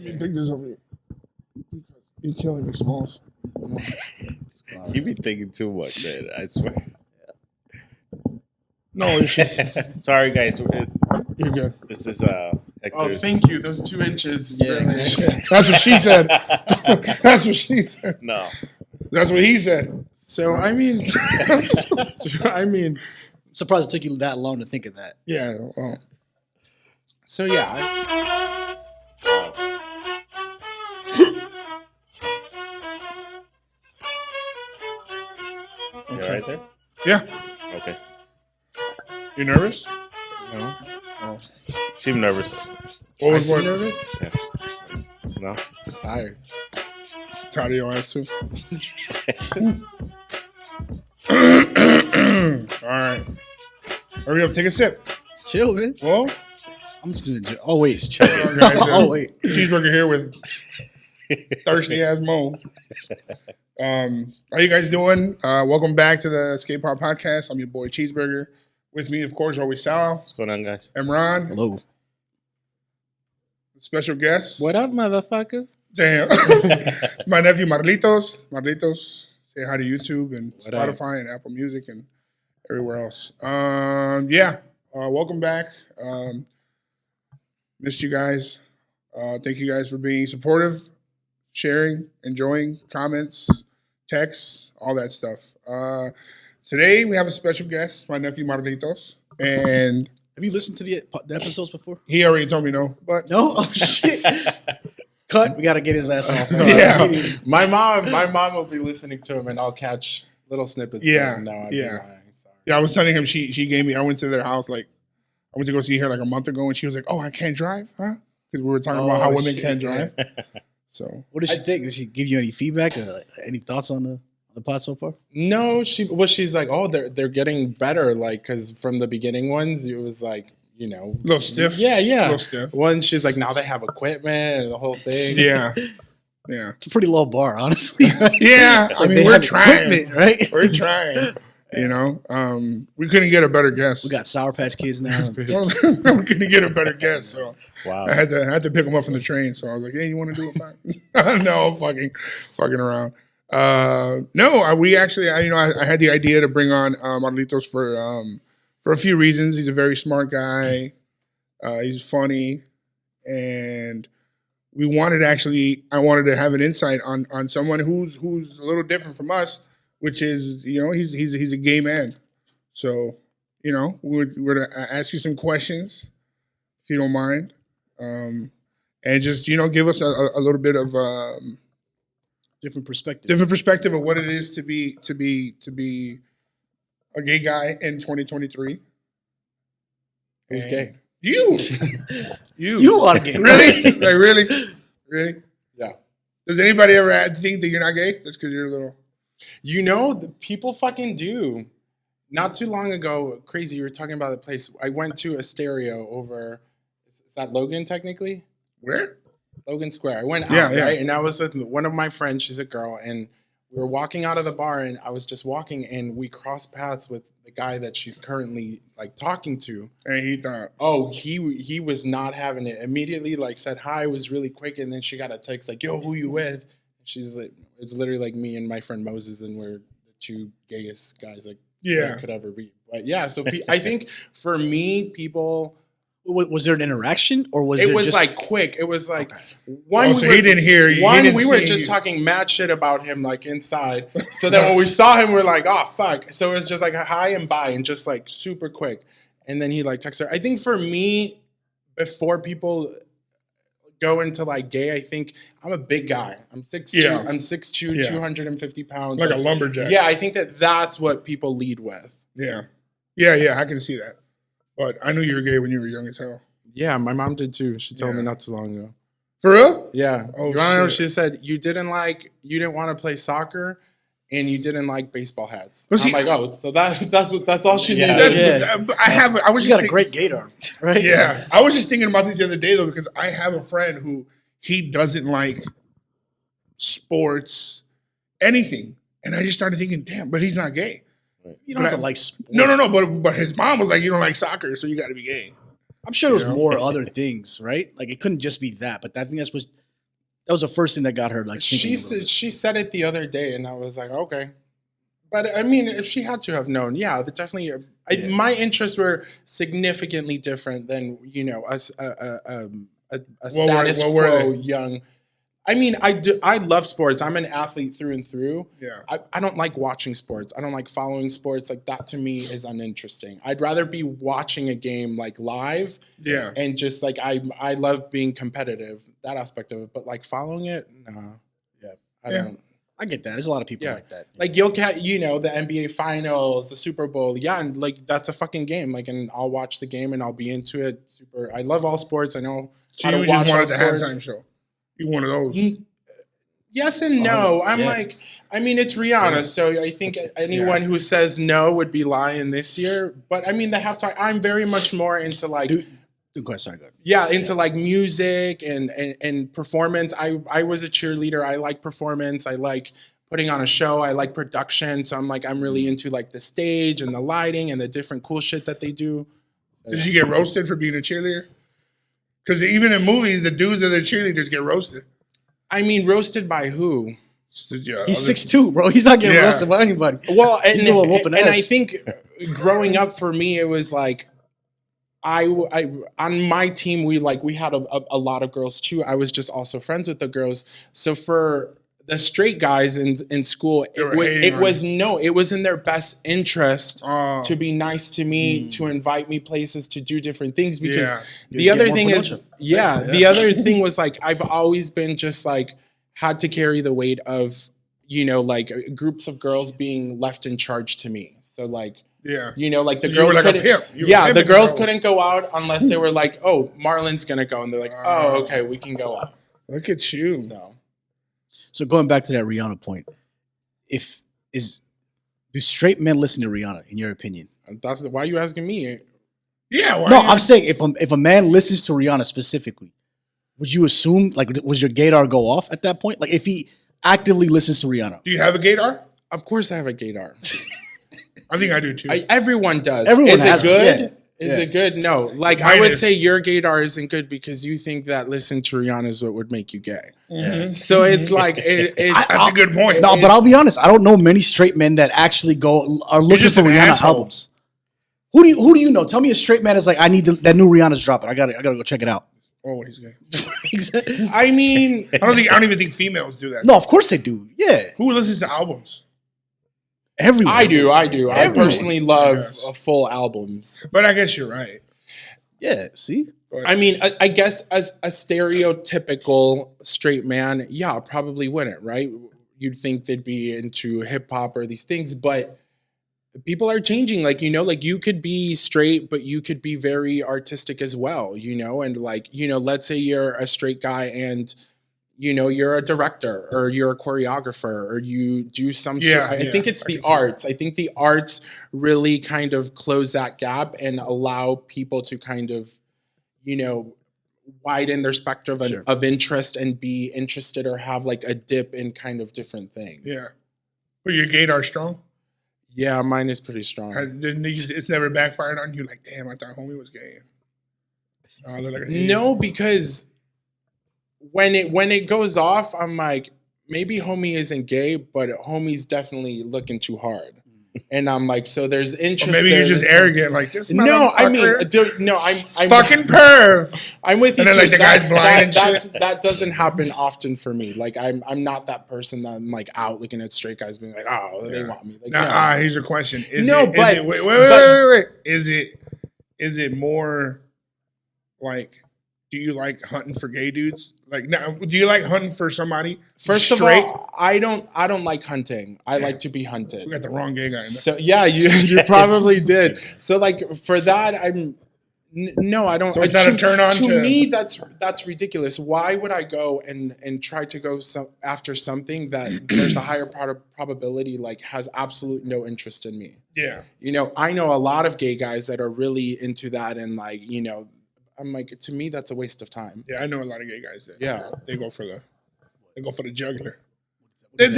Let me pick this over here. You're killing me, Smalls. You be thinking too much, man. I swear. No, it's just Sorry, guys. you're good. This is Oh, Hector's. thank you. Those 2 inches. Yeah, really- exactly. That's what she said. That's what she said. No. That's what he said. So I mean, I'm surprised it took you that long to think of that. Yeah. Well, so yeah. You right there? yeah. Okay. You nervous? No. Oh. Seem nervous. What was I'm what? nervous. Yeah. No. Tired. Tired of your ass too. All right. Hurry up. Take a sip. Chill, man. Well, I'm just gonna. Oh wait. hold on, guys. Oh wait. Cheeseburger here with thirsty ass Mo. How you guys doing? Welcome back to the Skate Pop Podcast. I'm your boy Cheeseburger. With me, of course, always Sal, What's going on, guys? Emran, Hello. special guest. What up, motherfuckers? Damn. My nephew Marlitos. Marlitos, say hi to YouTube and What up? Spotify and Apple Music and everywhere else. Yeah. Welcome back. Missed you guys. Thank you guys for being supportive, sharing, enjoying, comments, texts, all that stuff. Today we have a special guest, my nephew Marlitos, and Have you listened to the episodes before? he already told me no, but No. Oh shit. Cut. We gotta get his ass off. Yeah. My mom will be listening to him, and I'll catch little snippets. Yeah, No, I'd be yeah. lying. Sorry. yeah, I was telling him she gave me. I went to their house I went to go see her like a month ago, and she was like, "Oh, I can't drive, huh?" Because we were talking about how Oh, women shit. can't drive. So What did she think? Did she give you any feedback or any thoughts on the pod so far? No, she's like, oh, they're getting better, like, because from the beginning ones, it was like, you know, a little stiff. Yeah, A yeah. little stiff. One, she's like, now they have equipment and the whole thing. Yeah. Yeah. It's a pretty low bar, honestly. Right? Yeah. I Like, mean, they we're have trying. equipment, right? We're trying. You know, we couldn't get a better guest. We got Sour Patch Kids now. we couldn't get a better guest, so Wow. I had to pick him up from the train. So I was like, "Hey, you want to do it?" No, I'm fucking around. No, we actually, I had the idea to bring on Marlitos for a few reasons. He's a very smart guy. He's funny, and I wanted to have an insight on someone who's a little different from us, which is, he's a gay man. So, we're to ask you some questions, if you don't mind, and just give us a little bit of Different perspective. different perspective of what it is to be a gay guy in 2023. Who's gay? You. You are gay. Really? Like, really? Yeah. Does anybody ever think that you're not gay just because you're a little? You know, the people fucking do. Not too long ago, crazy, you were talking about the place. I went to a stereo over, is that Logan technically? Where? Logan Square. I went out, Yeah, yeah. right? And I was with one of my friends. She's a girl. And we were walking out of the bar, and I was just walking, and we crossed paths with the guy that she's currently, like, talking to. And he thought, Oh, he was not having it. Immediately, like, said hi, was really quick, and then she got a text, like, yo, who you with? She's like, it's literally like me and my friend Moses, and we're the two gayest guys, like, yeah. there could ever be. But, yeah, so I think, for me, people... Was there an interaction or was It was just like quick. It was like Okay. one. Oh, so he didn't hear you. He One, didn't we were see just you. talking mad shit about him, like inside. So then when we saw him, we're like, oh fuck. So it was just like a hi and bye, and just like super quick. And then he like texted her. I think for me, before people go into like gay, I think I'm a big guy. I'm 6'2". Yeah. I'm 6'2", Yeah. 250 pounds. Like a lumberjack. Yeah, I think that's what people lead with. Yeah. Yeah, I can see that. But I knew you were gay when you were young as hell. Yeah, my mom did too. She told me Yeah. not too long ago. For real? Yeah. Oh, you wanna know what shit. she said? You didn't want to play soccer, and you didn't like baseball hats. But see- I'm like, oh, so that's all she Yeah. needed. Yeah. But I was She's just got a great gaydar, right? Yeah. I was just thinking about this the other day though, because I have a friend who he doesn't like sports, anything. And I just started thinking, damn, but he's not gay. You don't have to like sports. No, but his mom was like, you don't like soccer, so you gotta be gay. I'm sure there was You know? more other things, right? Like it couldn't just be that, but I think that's what That was the first thing that got her like. She said it the other day, and I was like, okay. But I mean, if she had to have known, yeah, definitely. My interests were significantly different than a status quo young. I mean, I love sports. I'm an athlete through and through. Yeah. I don't like watching sports. I don't like following sports. Like that to me is uninteresting. I'd rather be watching a game like live. Yeah. And just like I love being competitive, that aspect of it. But like following it, no. Yeah. I don't. I get that. There's a lot of people like that. Like you'll get, the NBA finals, the Super Bowl. Yeah. And like, that's a fucking game. Like, and I'll watch the game and I'll be into it. I love all sports. I know how to watch all sports. The halftime show. You one of those? Yes and no. I'm like, I mean, it's Rihanna, so I think anyone who says no would be lying this year. But I mean, the halftime. I'm very much more into like, sorry, go ahead. Yeah, into like music and performance. I was a cheerleader. I like performance. I like putting on a show. I like production. So I'm really into like the stage and the lighting and the different cool shit that they do. So, Did you get roasted for being a cheerleader? Because even in movies, the dudes that are cheerleaders get roasted. I mean, roasted by who? He's 6'2", bro. He's not getting roasted by anybody. Well, and I think growing up for me, it was like I on my team we had a lot of girls too. I was just also friends with the girls. So for the straight guys in school, it was in their best interest to be nice to me, to invite me places, to do different things. Because the other thing is, the other thing was like, I've always been just like, had to carry the weight of, like groups of girls being left in charge to me. So like, like the girls the girls couldn't go out unless they were like, oh, Marlon's going to go. And they're like, oh, okay, we can go out. Look at you. So going back to that Rihanna point, do straight men listen to Rihanna, in your opinion? That's why are you asking me? Yeah. I'm saying if a man listens to Rihanna specifically, would you assume was your gaydar go off at that point? Like if he actively listens to Rihanna, do you have a gaydar? Of course, I have a gaydar. I think I do too. Everyone does. Is it good? Yeah. Is it good? No. Like I would say your gaydar isn't good because you think that listening to Rihanna is what would make you gay. Mm-hmm. So it's like that's a good point. No, but I'll be honest. I don't know many straight men that actually are looking for Rihanna albums. Who do you know? Tell me a straight man is like, I need that new Rihanna's dropping. I gotta go check it out. Oh, he's gay. I mean, I don't even think females do that. No, of course they do. Yeah. Who listens to albums? Everyone. I do. I personally love full albums. But I guess you're right. Yeah. See. I mean, I guess as a stereotypical straight man, probably wouldn't, right? You'd think they'd be into hip hop or these things, but people are changing. Like, like you could be straight, but you could be very artistic as well, and like, let's say you're a straight guy and, you're a director or you're a choreographer or you do some I think it's the arts. I think the arts really kind of close that gap and allow people to kind of, widen their spectrum of interest and be interested or have like a dip in kind of different things. Yeah. But your gaydar strong? Yeah, mine is pretty strong. It's never backfired on you like, damn, I thought homie was gay. No, because when it goes off, I'm like, maybe homie isn't gay, but homie's definitely looking too hard. And I'm like, so there's interest. Or maybe you're just arrogant, like this. No, I mean, I'm fucking perv. I'm with you. And then like the guy's blind and shit. That doesn't happen often for me. Like I'm not that person that I'm like out looking at straight guys being like, oh, they want me. Like, here's your question. Wait. Is it more like, do you like hunting for gay dudes? Like, now, do you like hunting for somebody? First straight? of all, I don't like hunting. I like to be hunted. We got the wrong gay guy. So yeah, you probably did. So like for that, I don't. So it's not a turn on to me. That's ridiculous. Why would I go and try to go after something that there's a higher probability like has absolute no interest in me? Yeah. I know a lot of gay guys that are really into that and like I'm like, to me, that's a waste of time. Yeah, I know a lot of gay guys that they go for the jugular. They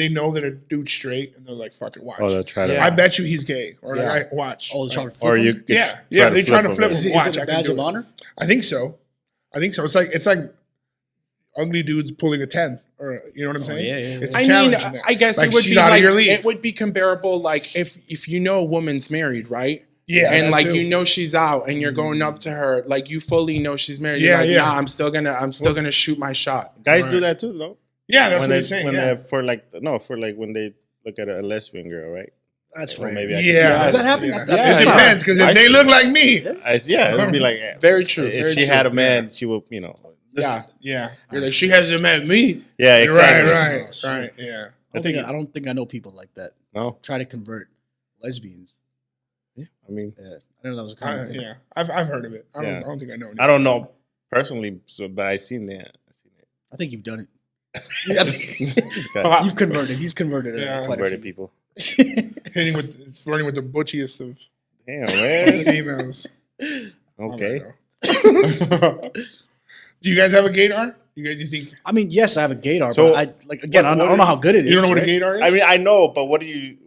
know that a dude's straight and they're like, fucking watch. Oh, they'll try to. I bet you he's gay. Or like, watch. Oh, they're trying to flip him? They're trying to flip him. Is it a badge of honor? I think so. It's like ugly dudes pulling a 10, or you know what I'm saying? yeah, yeah, It's a I mean, challenge in there. I guess Like, it would she's be out of like your league. it would be comparable, like if you know a woman's married, right? Yeah, and that like too. you know she's out, and you're going up to her, like you fully know she's married. Yeah, You're like, yeah. nah, I'm still gonna shoot my shot. Guys Right. do that too, though. Yeah, that's when what they, he's saying. when Yeah, they for like when they look at a lesbian girl, right? That's Or right. maybe I can yeah. Does that happen? Yeah. Yeah, It depends, because if they look like me, yeah, it'd be like Very true. If very she true. had a man, she would, you know. Yeah. yeah, You're like, she hasn't met me. Yeah, exactly. right, yeah. I don't think I know people like that. No, Try to convert lesbians. I mean, Yeah, I didn't know that was a common thing. Yeah, I've heard of it. I Yeah. don't think I know. I don't know personally, but I seen that. I think you've done it. This guy You've converted. He's converted. Yeah. Quite a converted few. people. Flirting with the butchiest of Damn, man. females. Okay. Do you guys have a gaydar? You think I mean, yes, I have a gaydar, So, but I like again. I what don't know how good it is. you don't know what right? a gaydar is? I mean, I know, but what do you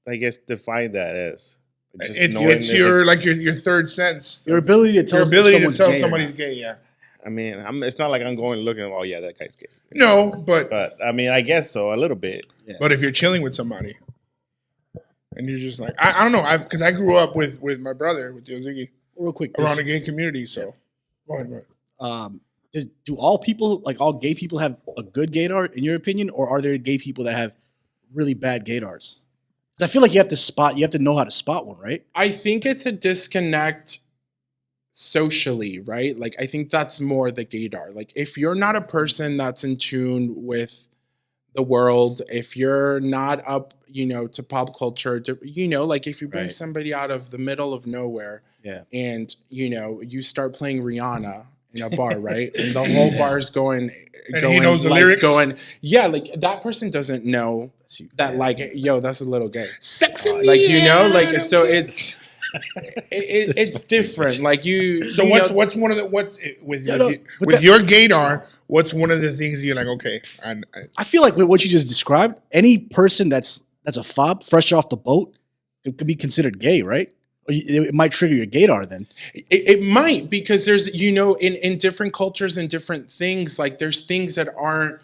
I guess define that as? Just knowing it's if your like your third sense. Your ability to tell your ability to someone's tell gay or somebody's not. gay. Yeah. I mean, it's not like I'm going looking. Oh yeah, that guy's gay. No, but I mean, I guess so a little bit. if you're chilling with somebody, and you're just like I don't know, because I grew up with my brother with Ziggy Real quick, around the gay community. So go ahead. do all people, like all gay people, have a good gaydar in your opinion, or are there gay people that have really bad gaydars? Because I feel like you have to know how to spot one, right? I think it's a disconnect socially, right? Like, I think that's more the gaydar. Like, if you're not a person that's in tune with the world, if you're not up, to pop culture, like if you bring Right. somebody out of the middle of nowhere, Yeah. and you start playing Rihanna in a bar, right? And the whole bar's going, he knows the like, lyrics? like that person doesn't know that, like, yo, that's a little gay. Sexy, Like, so it's it's different. Like So what's one of the with your gaydar? What's one of the things you're like? Okay, I feel like with what you just described, any person that's a fob fresh off the boat could be considered gay, right? Or it might trigger your gaydar then. It might, because there's, in different cultures and different things, like there's things that aren't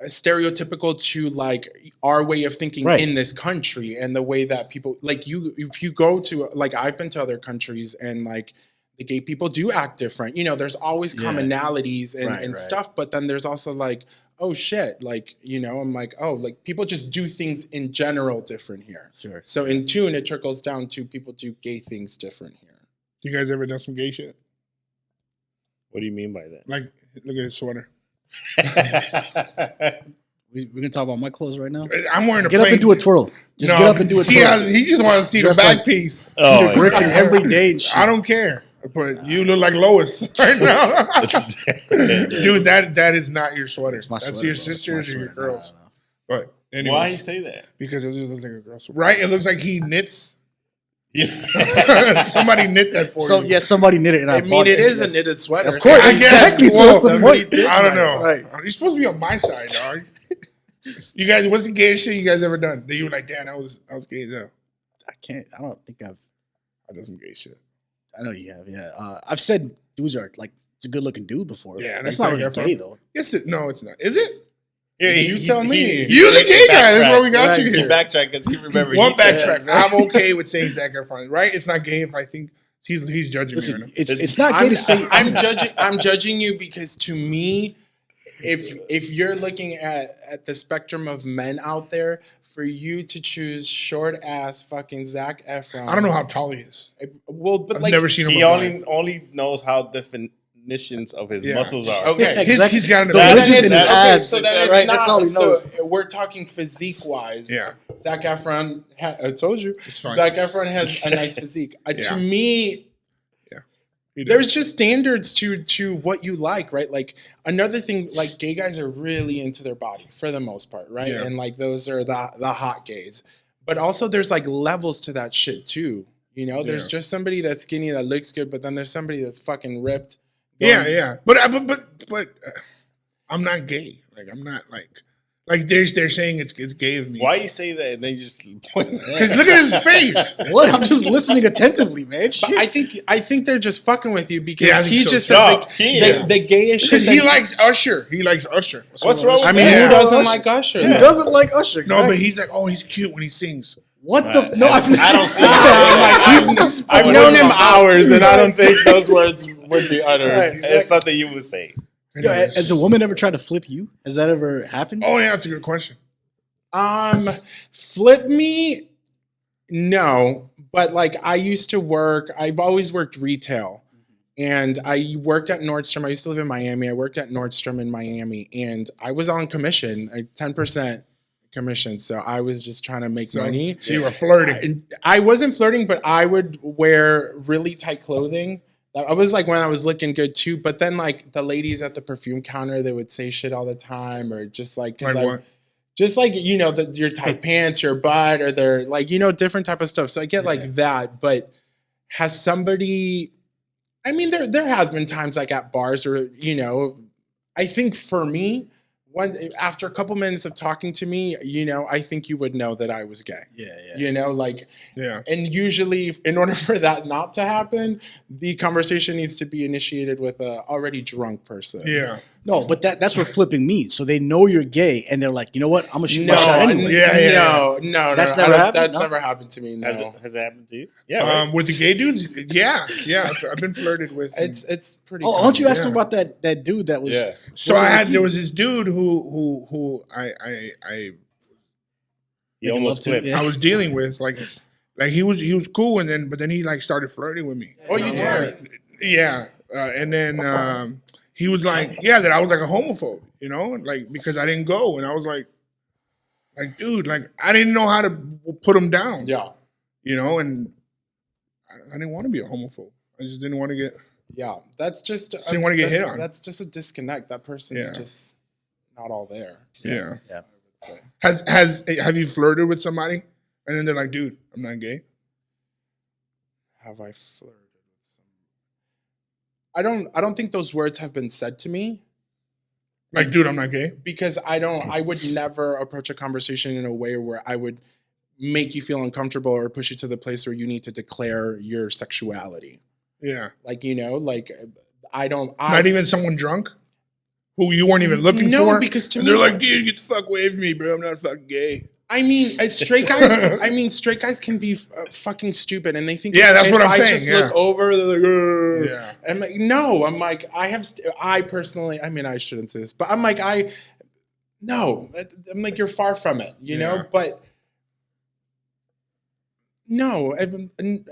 stereotypical to like our way of thinking Right. in this country, and the way that people, like, if you go to, like, I've been to other countries, and like the gay people do act different. There's always Yeah. commonalities and Right. stuff, but then there's also like, oh shit, like, I'm like, oh, like people just do things in general different here. Sure. So in tune, it trickles down to people do gay things different here. you guys ever done some gay shit? What do you mean by that? Like, look at his sweater. We're gonna talk about my clothes right now. I'm wearing a Get up and do a twirl. Just get up and do a See twirl. how he just wants to see Dress the back like piece. Oh, Peter Griffin yeah. every day and shit. I don't care, but you look like Lois right now, dude. That is not your sweater. It's my That's sweater, your bro. It's sister's my or your sweater. girl's. No. But anyways, Why you say that? because it just looks like a girl's sweater. Right? It looks like he knits. Yeah. Somebody knit that for So you. yeah, somebody knit it. And I bought it. is a knitted sweater. Of course, I guess. exactly. So Well, what's the point? I don't know. Right. You're supposed to be on my side, dog. You guys, what's the gayest shit you guys ever done? That you were like, damn, I was gay as hell. I don't think I've. I done some gay shit. I know you have. Yeah. I've said dudes are like, it's a good looking dude before. Yeah, that's that's not like really that gay from- though. Yes, no, it's not. Is it? Yeah, You tell me. You the gay guy. That's why we got Right. you He here. backtracked because he remembered. One he said- backtrack. I'm okay with saying Zac Efron, right? It's not gay if I think he's judging me Listen, right now. it's not gay to say. I'm judging you because, to me, if you're looking at the spectrum of men out there, for you to choose short ass fucking Zac Efron, I don't know how tall he is. Well, but I've like, never seen him. He in my life. only knows how definitions of his Yeah. muscles are. okay. Exactly. He's got an The So ridges then in it's, his abs, so then it's right? not, That's all he knows. So we're talking physique wise. Yeah. Zac Efron. I told you. It's fine. Zac Efron has a nice physique. Yeah. To me, He does. there's just standards to what you like, right? Like, another thing, like, gay guys are really into their body for the most part, right? Yeah. And like, those are the hot gays. But also there's like levels to that shit too. There's Yeah. just somebody that's skinny that looks good, but then there's somebody that's fucking ripped. Yeah. But I'm not gay. Like, I'm not like Like they're saying it's gay of me. Why you say that and then you just point? Because look at his face. What? I'm just listening attentively, man. But Shit. I think they're just fucking with you because Yeah, I think he so just too. said the gayest shit. Because he likes Usher. He likes Usher. What's wrong with I mean, that? who doesn't like Usher? Who doesn't like Usher? No, but Exactly. he's like, oh, he's cute when he sings. What the? No, I've I don't said see that. I've known him hours, and I don't think those words would be uttered. Right. It's something you would say. Yo, has a woman ever tried to flip you? Has that ever happened? Oh yeah, that's a good question. Flip me, no. But like I used to work. I've always worked retail. And I worked at Nordstrom. I used to live in Miami. I worked at Nordstrom in Miami, and I was on commission, 10% commission. So I was just trying to make money. So you were flirting. I wasn't flirting, but I would wear really tight clothing. I was like when I was looking good too. But then like the ladies at the perfume counter, they would say shit all the time, or just like, Like what? just like your tight pants, your butt, or their like different type of stuff. So I get like that. But has somebody? I mean, there has been times like at bars where, I think for me, after a couple minutes of talking to me, I think you would know that I was gay. Yeah. Yeah. And usually in order for that not to happen, the conversation needs to be initiated with a already drunk person. Yeah. No, but that's what flipping means. So they know you're gay, and they're like, you know what? I'm gonna shoot my shot anyway. No. That's never happened? That's No? never happened to me. No. Has it happened to you? Yeah. Right. With the gay dudes, yeah. I've been flirted with. It's pretty. Oh, why don't you ask Yeah. him about that dude that was? Yeah. So there was this dude who I You almost flipped. Yeah. I was dealing with like he was cool, but then he like started flirting with me. Oh, you told me. Yeah, and then he was like, yeah, that I was like a homophobe, like because I didn't go, and I was like, dude, like I didn't know how to put him down, Yeah. And I didn't want to be a homophobe. I just didn't want to get. Yeah. That's just. Didn't want to get hit on. That's just a disconnect. That person's Yeah. just not all there. Yeah. Yeah. Have you flirted with somebody, and then they're like, dude, I'm not gay. Have I flirted with someone? I don't think those words have been said to me Like, dude, I'm not gay. because I would never approach a conversation in a way where I would make you feel uncomfortable or push you to the place where you need to declare your sexuality. Yeah. Like, I don't. Not even someone drunk who you weren't even looking No, for. because to and me- they're like, dude, get the fuck away from me, bro. I'm not fucking gay. I mean, straight guys. Straight guys can be fucking stupid, and they think. Yeah, that's if what I'm I saying, just yeah. look over, they're like, "Ugh." Yeah. I'm like, no. I'm like, I personally. I mean, I shouldn't say this, but I'm like, no. I'm like, you're far from it, Yeah. But no,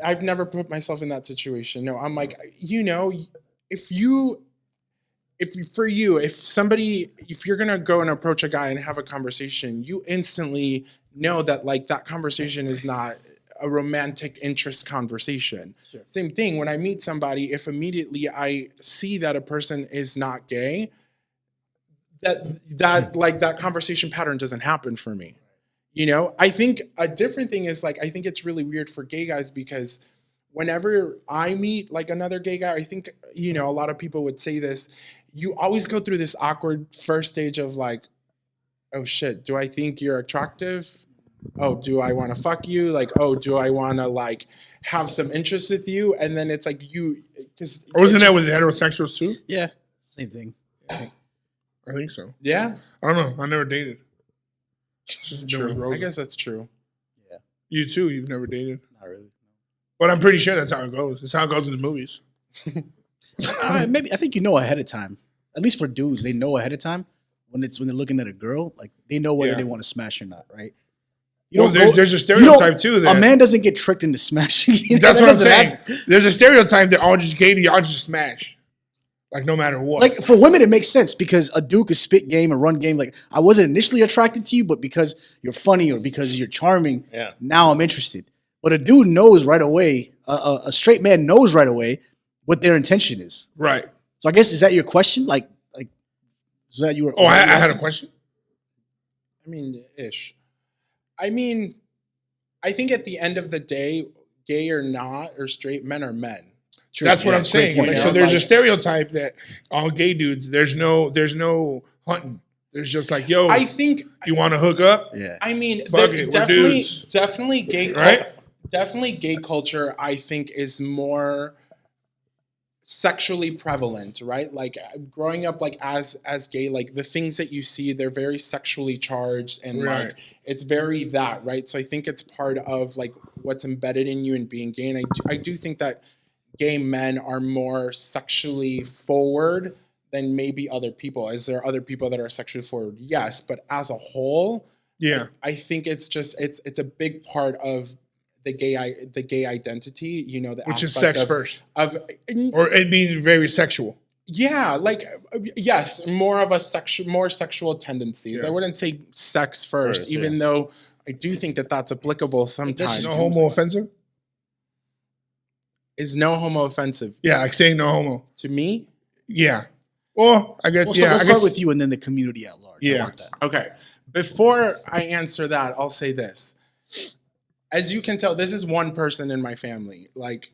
I've never put myself in that situation. No, I'm like, if you're gonna go and approach a guy and have a conversation, you instantly know that like that conversation is not a romantic interest conversation. Sure. Same thing when I meet somebody, if immediately I see that a person is not gay, that conversation pattern doesn't happen for me. I think a different thing is like I think it's really weird for gay guys because whenever I meet like another gay guy, I think a lot of people would say this. You always go through this awkward first stage of like, oh shit, do I think you're attractive? Oh, do I want to fuck you? Like, oh, do I want to like have some interest with you? And then it's like because Wasn't that with heterosexuals too? Yeah. Same thing. I think so. Yeah, I don't know. I never dated. Just been with true. Rosa. I guess that's true. You too. You've never dated. Not really. But I'm pretty sure that's how it goes. It's how it goes in the movies. Maybe I think ahead of time. At least for dudes, they know ahead of time when they're looking at a girl, like they know whether Yeah. they want to smash or not, right? Well, there's a stereotype too that a man doesn't get tricked into smashing. that's That what I'm doesn't saying. happen. There's a stereotype that all just gay to y'all just smash, like no matter what. Like for women, it makes sense because a dude could spit game and run game. Like I wasn't initially attracted to you, but because you're funny or because you're charming, Yeah. now I'm interested. But a dude knows right away. A straight man knows right away what their intention is. right. So I guess is that your question? Like is that you were? Oh, I was that had your a question. I mean, ish. I mean, I think at the end of the day, gay or not, or straight, men are men. True. That's what Yeah, I'm saying. great point. Like, You so know, there's a like- stereotype that all gay dudes, there's no hunting. There's just like, yo, I think you want to hook up? Yeah. I mean, Fuck it, we're dudes. definitely Right? definitely gay culture, I think, is more sexually prevalent, right? Like growing up like as gay, like the things that you see, they're very sexually charged and Right. like it's very that, right? So I think it's part of like what's embedded in you and being gay. And I do think that gay men are more sexually forward than maybe other people. Is there other people that are sexually forward? Yes, but as a whole, Yeah. I think it's just it's a big part of the gay identity, you know, the Which is aspect sex first. of Or it being very sexual. yeah, like yes, more of a more sexual tendencies. Yeah. I wouldn't say sex first, even though I do think that that's applicable sometimes. No homo offensive? Is no homo offensive Yeah, like saying no homo. to me? Yeah. Well, I guess, Well, yeah. let's I guess, start with you and then the community at large. Yeah. I want that. Okay. Before I answer that, I'll say this. As you can tell, this is one person in my family. Like,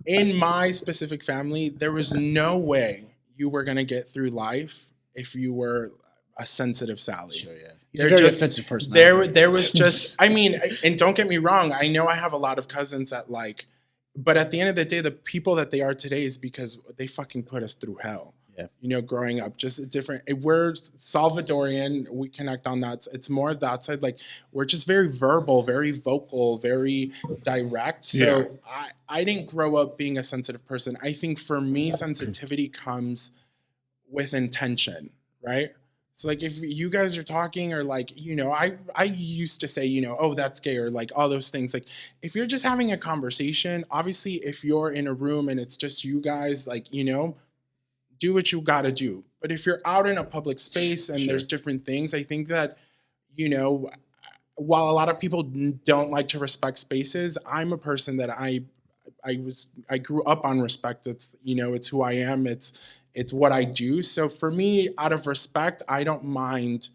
in my specific family, there was no way you were going to get through life if you were a sensitive Sally. Sure, yeah. He's a very offensive person. There was just, I mean, and don't get me wrong, I know I have a lot of cousins that like, but at the end of the day, the people that they are today is because they fucking put us through hell. Yeah. You know, growing up, just different. We're Salvadorian. We connect on that. It's more that side. Like we're just very verbal, very vocal, very direct. So I didn't grow up being a sensitive person. I think for me, sensitivity comes with intention, right? So like if you guys are talking or like, you know, I used to say, you know, oh, that's gay or like all those things. Like if you're just having a conversation, obviously if you're in a room and it's just you guys, like, you know, do what you got to do. But if you're out in a public space and there's different things, I think that, you know, while a lot of people don't like to respect spaces, I'm a person that I grew up on respect. It's, you know, it's who I am. It's what I do. So for me, out of respect, I don't mind,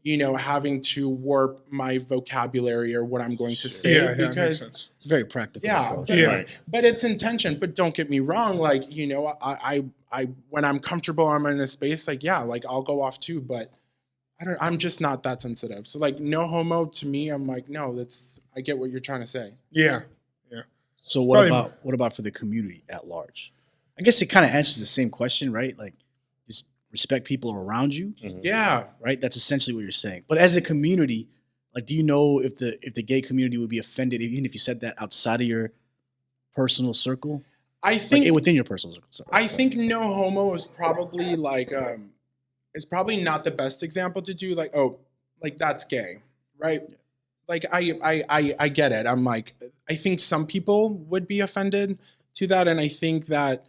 you know, having to warp my vocabulary or what I'm going to say Yeah, makes because sense. It's a very practical approach. but it's intention. But don't get me wrong. Like, you know, I when I'm comfortable, I'm in a space like, yeah, like I'll go off too, but I'm just not that sensitive. So like no homo to me, I'm like, no, I get what you're trying to say. Yeah. Yeah. So what about for the community at large? I guess it kind of answers the same question, right? Like just respect people around you. Mm-hmm. Yeah. Right? That's essentially what you're saying. But as a community, like do you know if the gay community would be offended even if you said that outside of your personal circle? I think like within your personal circle. Sorry. I think no homo is probably like it's probably not the best example to do like, oh, like that's gay, right? Yeah. Like I get it. I'm like, I think some people would be offended to that. And I think that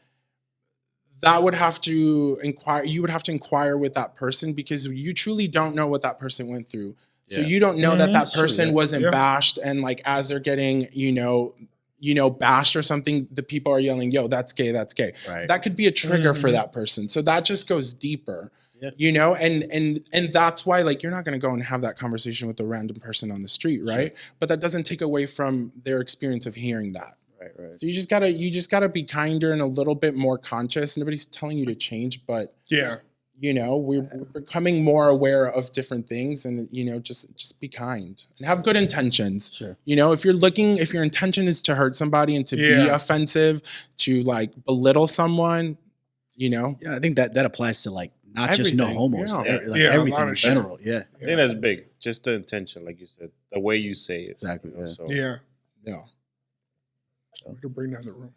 would have to inquire, you would have to inquire with that person because you truly don't know what that person went through. So you don't know that person wasn't bashed and like as they're getting, you know, bashed or something, the people are yelling, yo, that's gay, that's gay. Right. That could be a trigger for that person. So that just goes deeper. Yeah. You know, and that's why like you're not going to go and have that conversation with a random person on the street, right? Sure. But that doesn't take away from their experience of hearing that. Right. So you just gotta be kinder and a little bit more conscious. Nobody's telling you to change, but you know, we're becoming more aware of different things, and you know, just be kind and have good intentions. Sure. You know, if your intention is to hurt somebody and to be offensive, to like belittle someone, you know. Yeah, I think that applies to like not everything. Just no homos, like everything in general. Yeah. I think that's big. Just the intention, like you said, the way you say it. Exactly. You know, so. Yeah. We could bring down the room.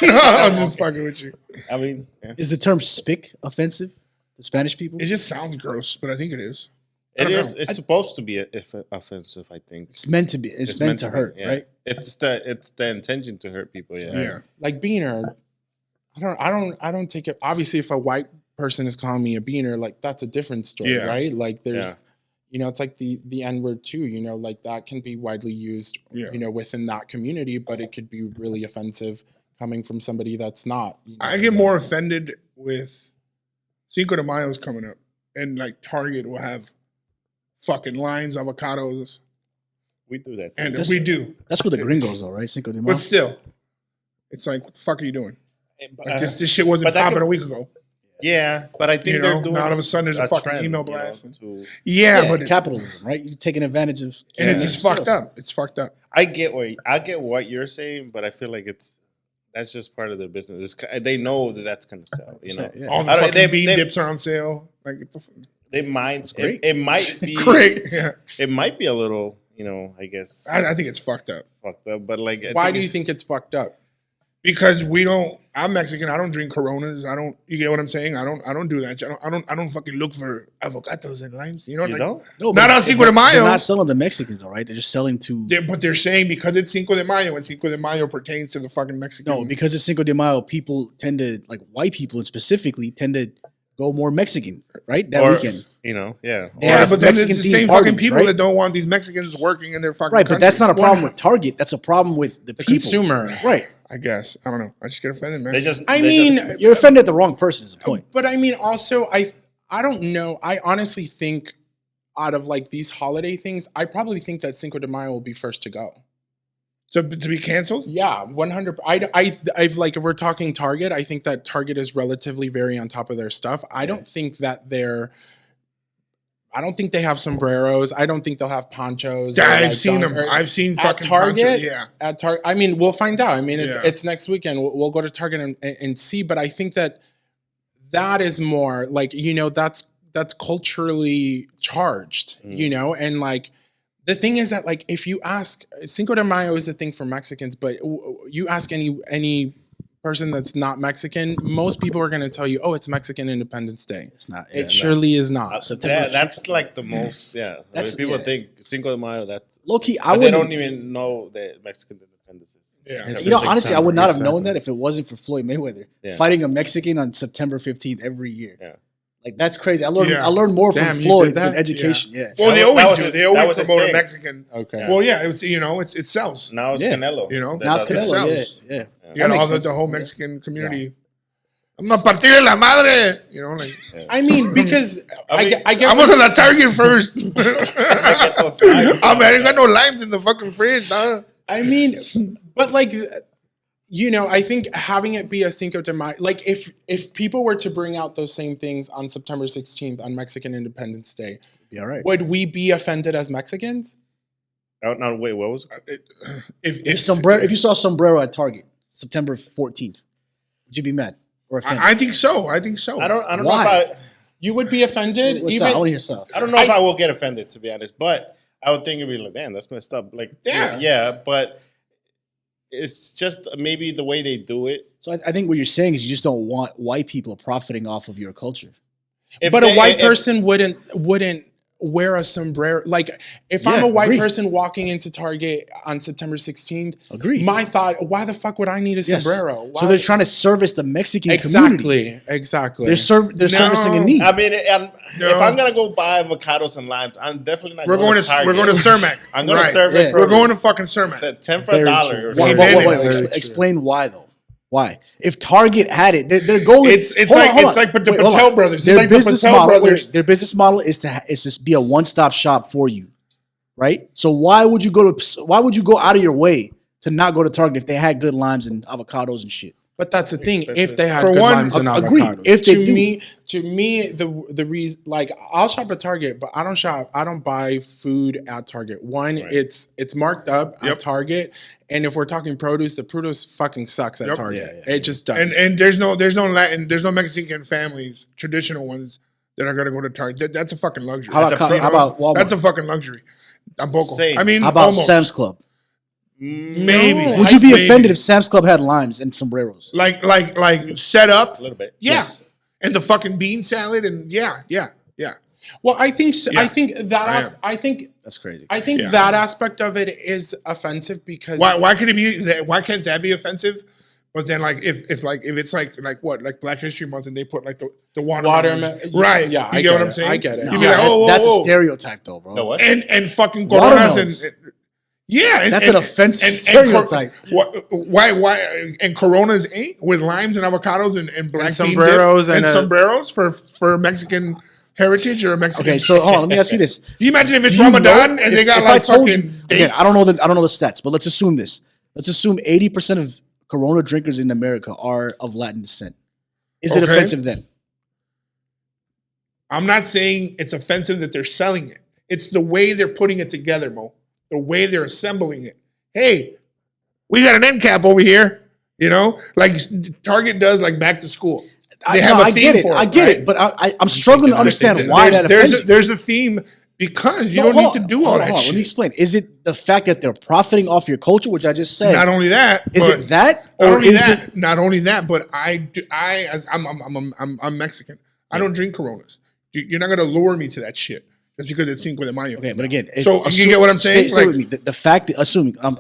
No, I'm just fucking with you. I mean, is the term "spick" offensive to Spanish people? It just sounds gross, but I think it is. It is. It's supposed to be offensive. I think it's meant to be. It's meant to hurt, right? It's the intention to hurt people. Yeah. Like beaner. I don't take it. Obviously, if a white person is calling me a beaner, like that's a different story, right? Like there's. You know, it's like the N-word too, you know, like that can be widely used, you know, within that community, but it could be really offensive coming from somebody that's not. You know, I get more offended with Cinco de Mayo's coming up and like Target will have fucking limes, avocados. We do that. And we do. That's for the gringos though, right? Cinco de Mayo. But still, it's like, what the fuck are you doing? Like this shit wasn't popping a week ago. Yeah, but I think they're doing. Now all of a sudden there's a fucking trend, email you know, blast. Yeah, but capitalism, right? You're taking advantage of, and it's just fucked up. It's fucked up. I get what you're saying, but I feel like that's just part of their business. They know that's gonna sell. You know, Yeah. All the fucking bean dips are on sale. Like they might. great. It might be great. Yeah, It might be a little. You know, I guess I think it's fucked up. fucked up. But like, Why do you think it's fucked up? Because I'm Mexican. I don't drink Coronas. You get what I'm saying? I don't do that. I don't fucking look for avocados and limes. You know, You like, don't? No, not on Cinco de Mayo. They're not selling to Mexicans, though, right? They're just selling to. But they're saying because it's Cinco de Mayo and Cinco de Mayo pertains to the fucking Mexican. No, because it's Cinco de Mayo, people tend to, like white people specifically, tend to go more Mexican, right? That weekend. You know, yeah. They Yeah, have but then it's the Mexican-themed same fucking parties, people right? that don't want these Mexicans working in their fucking Right, but country. that's not a problem with Target. That's a problem with the people. Consumer. Right. I guess. I don't know. I just get offended, man. You're offended at the wrong person is the point. But I mean, also, I don't know. I honestly think out of like these holiday things, I probably think that Cinco de Mayo will be first to go. to be canceled? Yeah, 100. I've like, if we're talking Target, I think that Target is relatively very on top of their stuff. I don't think that I don't think they have sombreros. I don't think they'll have ponchos. Yeah, I've seen them. I've seen fucking Target. ponchos, yeah. At Target. I mean, we'll find out. I mean, Yeah. it's next weekend. We'll go to Target and see. But I think that is more like, you know, that's culturally charged, you know, and like. The thing is that, like, if you ask, Cinco de Mayo is a thing for Mexicans, but you ask any person that's not Mexican, most people are going to tell you, "Oh, it's Mexican Independence Day." It's not. It surely is not. That's like the most. Yeah, That's- people yeah. think Cinco de Mayo. That's Low key, they don't even know that Mexican independence is. Yeah. It's- You know, It's honestly, I would not have known exactly. that if it wasn't for Floyd Mayweather Yeah. fighting a Mexican on September 15th every year. Yeah. Like, that's crazy. I learned Yeah. I learned more Damn, from you Floyd did that? than education. Yeah. Well, they That always was do. his- They that always was his promote a thing. Mexican. Okay. Well, yeah, it sells. Now it's Yeah. Canelo. You know? that Now it's does it. Canelo. sells. Yeah. You That got makes all sense. the whole Mexican community. I'm a partir de la madre. You know, like I mean, because I get I was at the Target first. Get those limes I out. ain't got no limes in the fucking fridge, dog. I mean, but like, you know, I think having it be a Cinco de Mayo, like if people were to bring out those same things on September 16th on Mexican Independence Day, Yeah, right. would we be offended as Mexicans? No, wait, what was it? If you saw sombrero at Target September 14th, would you be mad or offended? I think so. I think so. I don't know Why? if You would be offended? What's that? I want to hear something. I don't know if I will get offended, to be honest, but I would think it'd be like, damn, that's messed up. Like, yeah, but it's just maybe the way they do it. So I think what you're saying is you just don't want white people profiting off of your culture. But a white person wouldn't wear a sombrero. Like, if I'm Yeah, a white agreed. person walking into Target on September 16th, Agreed. my thought, why the fuck would I need a Yes. sombrero? Why? So they're trying to service the Mexican community. Exactly. They're servicing a need. I mean, No. if I'm gonna go buy avocados and limes, I'm definitely not. We're going to Target. Cermac. I'm going to Right. serve Yeah. it. We're going to fucking Cermac. Said 10 for Very $1 true. or Why, something. Hey, wait, Dennis. wait, Very explain why though. Why? If Target had it, their goal is It's hold like on, hold it's on. like the Wait, hold Patel on. brothers. Their It's like the business Patel model, brothers. their business model is to just be a one-stop shop for you, right? So why would you go out of your way to not go to Target if they had good limes and avocados and shit? But that's the thing. If they had For good one, limes and agreed. avocados, If they to do. me, the reason, like, I'll shop at Target, but I don't buy food at Target. One, Right. it's marked up Yep. at Target, and if we're talking produce, the produce fucking sucks at Yep. Target. Yeah, It just does. And there's no Mexican families, traditional ones that are gonna go to Target. That's a fucking luxury. How As a pro- about Walmart? That's a fucking luxury. Tampoco. Same. I mean, How about almost. Sam's Club? Maybe. No. Would you be Maybe. offended if Sam's Club had limes and sombreros? like set up? A little bit. Yeah. Yes. And the fucking bean salad and yeah. well, I think so, Yeah. I think that I am. I think That's crazy. Yeah. that aspect of it is offensive because Why could it be that? Why can't that be offensive? But then, like, if it's like what, like Black History Month, and they put like the watermelon, right? Yeah, you I get what get I'm it. saying? I get it. You'd No, be like, oh, that's whoa. a stereotype, though, bro. The what? And fucking coronas Watermelons. and yeah, That's an offensive stereotype. Why and coronas ain't with limes and avocados and black bean sombreros dip and sombreros for Mexican heritage or a Mexican. Okay, so hold on, let me ask you this. Can you imagine if it's Do you Ramadan know- and they got if like I told fucking you, dates? again, I don't know the stats, but let's assume this. Let's assume 80% of Corona drinkers in America are of Latin descent. Is it Okay. offensive then? I'm not saying it's offensive that they're selling it. It's the way they're putting it together, Mo. The way they're assembling it. Hey, we got an end cap over here. You know, like Target does, like back to school. They have a theme for it. I get it, but I'm struggling to understand why that offends you. There's a theme because you don't need to do all that shit. Let me explain. Is it the fact that they're profiting off your culture, which I just said? Not only that, is it that, or is it not only that? But I'm Mexican. I don't drink Coronas. You're not going to lure me to that shit just because it's Cinco de Mayo. Okay, but again, so you get what I'm saying? Stay with me. The fact, assuming I'm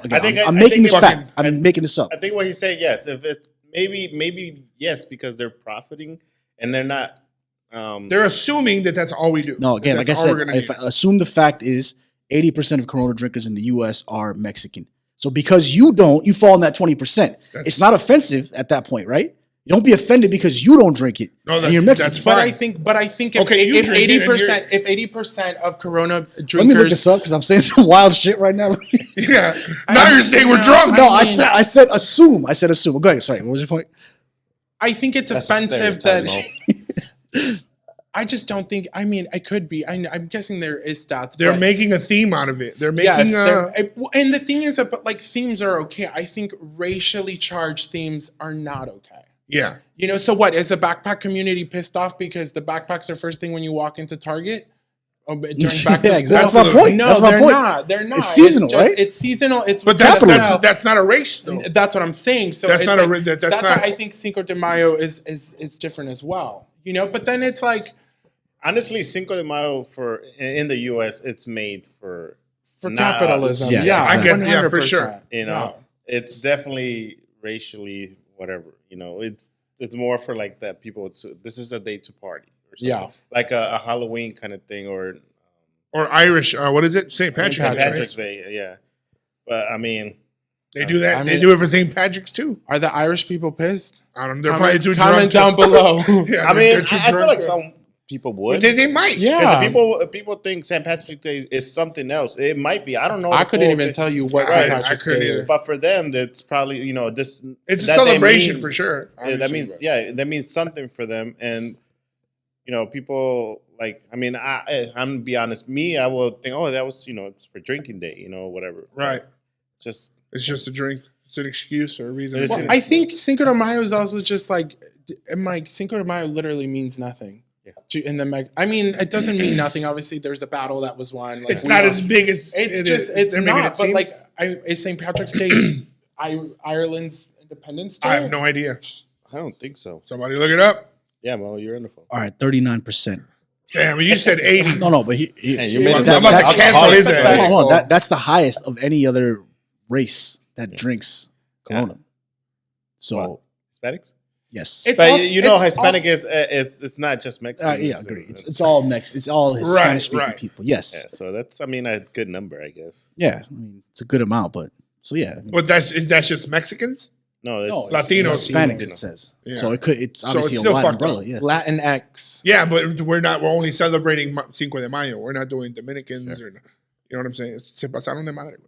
making this fact. I'm making this up. I think what he's saying, yes, if it maybe yes, because they're profiting and they're not. They're assuming that that's all we do. No, again, like I said, if I assume the fact is 80% of Corona drinkers in the U.S. are Mexican. So because you don't, you fall in that 20%. It's not offensive at that point, right? You don't be offended because you don't drink it. No, and you're Mexican. That's fine. But I think if 80% of Corona drinkers. Let me look this up because I'm saying some wild shit right now. Yeah. Now you're saying we're drunk. No, I said assume. I said assume. Go ahead. Sorry. What was your point? I think it's offensive that. I just don't think. I mean, I could be. I'm guessing there is stats. They're making a theme out of it. They're making and the thing is that, but like themes are okay. I think racially charged themes are not okay. Yeah. You know, so what? Is the backpack community pissed off because the backpacks are first thing when you walk into Target? During back to school? That's my point. No, that's my they're point. not. They're not. It's seasonal, right? It's seasonal. But that's not a race, though. That's what I'm saying. So that's not like, that's why I think Cinco de Mayo is different as well. You know, but then it's like, honestly, Cinco de Mayo in the U.S. it's made for capitalism. Yes, yeah, exactly. I get 100%. for sure. You know, it's definitely racially whatever. You know, it's more for like that people. This is a day to party. Or something. Yeah, like a Halloween kind of thing, or Irish. What is it? St. Patrick's Day. Yeah, but I mean. They do that. They do it for St. Patrick's too. Are the Irish people pissed? I don't know. They're probably too drunk. Comment down below. Yeah, I mean, I feel like some people would. They might. Yeah. People think St. Patrick's Day is something else. It might be. I don't know. I couldn't even tell you what St. Patrick's Day is. But for them, that's probably this. It's a celebration for sure. That means something for them, and people like. I mean, I'm gonna be honest. I will think, oh, that was it's for drinking day, whatever. Right. It's just a drink. It's an excuse or a reason. Well, I think Cinco de Mayo is also just like, Cinco de Mayo literally means nothing. Yeah. I mean, it doesn't mean nothing. Obviously, there's a battle that was won. Like, it's not as big as it's not. But like, is St. Patrick's Day Ireland's Independence Day? I have no idea. I don't think so. Somebody look it up. Yeah, well, you're in the phone. All right, 39%. Damn, you said 80. No, but I'm about to cancel his ass. That's the highest of any other race that drinks Corona. So what? Hispanics? Yes. Hispanic is it's not just Mexican. Yeah, I agree. It's all It's all Hispanic speaking people. Yes. Yeah, so that's a good number, I guess. Yeah, I mean, it's a good amount, but so yeah. But that's just Mexicans? No, it's Latinos, Hispanics. It says. Yeah. So it's obviously still a wide fucked umbrella. up. Yeah. Latinx. Yeah, but we're only celebrating Cinco de Mayo. We're not doing Dominicans or, you know what I'm saying? Se pasaron de madre.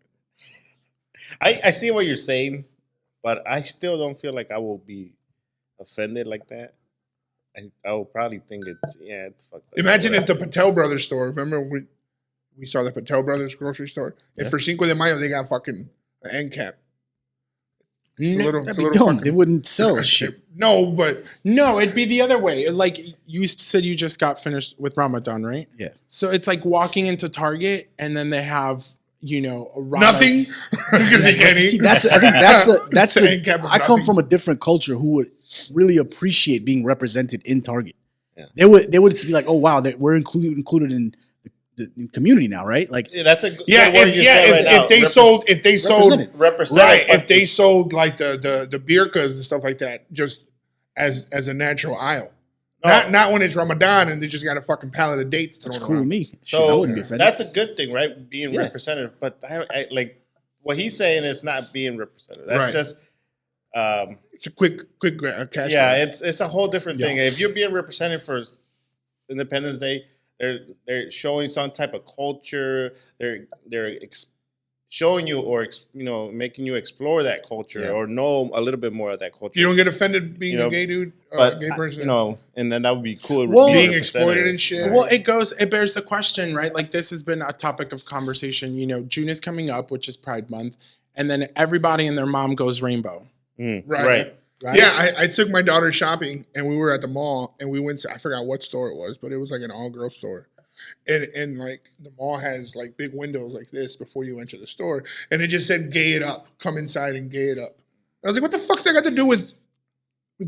I see what you're saying, but I still don't feel like I will be offended like that. I will probably think it's fucked up. Imagine if the Patel Brothers store, remember we saw the Patel Brothers grocery store? Yeah. If for Cinco de Mayo they got fucking an end cap. It's a little dumb. They wouldn't sell shit. No, it'd be the other way. Like you said, you just got finished with Ramadan, right? Yeah. So it's like walking into Target and then they have nothing. See, that's the. I come from a different culture who would really appreciate being represented in Target. Yeah. They would be like, oh wow, we're included in the community now, right? Like that's a if they sold represented, if they sold like the birkas and stuff like that just as a natural aisle. Not when it's Ramadan and they just got a fucking pallet of dates. That's cool with me. So I wouldn't be offended. That's a good thing, right? Being representative. But I like what he's saying is not being representative. That's just it's a quick cash. Yeah, it's a whole different thing. If you're being represented for Independence Day, they're showing some type of culture. They're showing you or making you explore that culture or know a little bit more of that culture. You don't get offended being a gay dude, gay person, and then that would be cool. Well, being exploited and shit. Well, it bears the question, right? Like this has been a topic of conversation. June is coming up, which is Pride Month, and then everybody and their mom goes rainbow. Right. Yeah, I took my daughter shopping, and we were at the mall, and we went to, I forgot what store it was, but it was like an all-girl store. And like the mall has like big windows like this before you enter the store, and it just said "gay it up." Come inside and gay it up. I was like, "What the fuck's that got to do with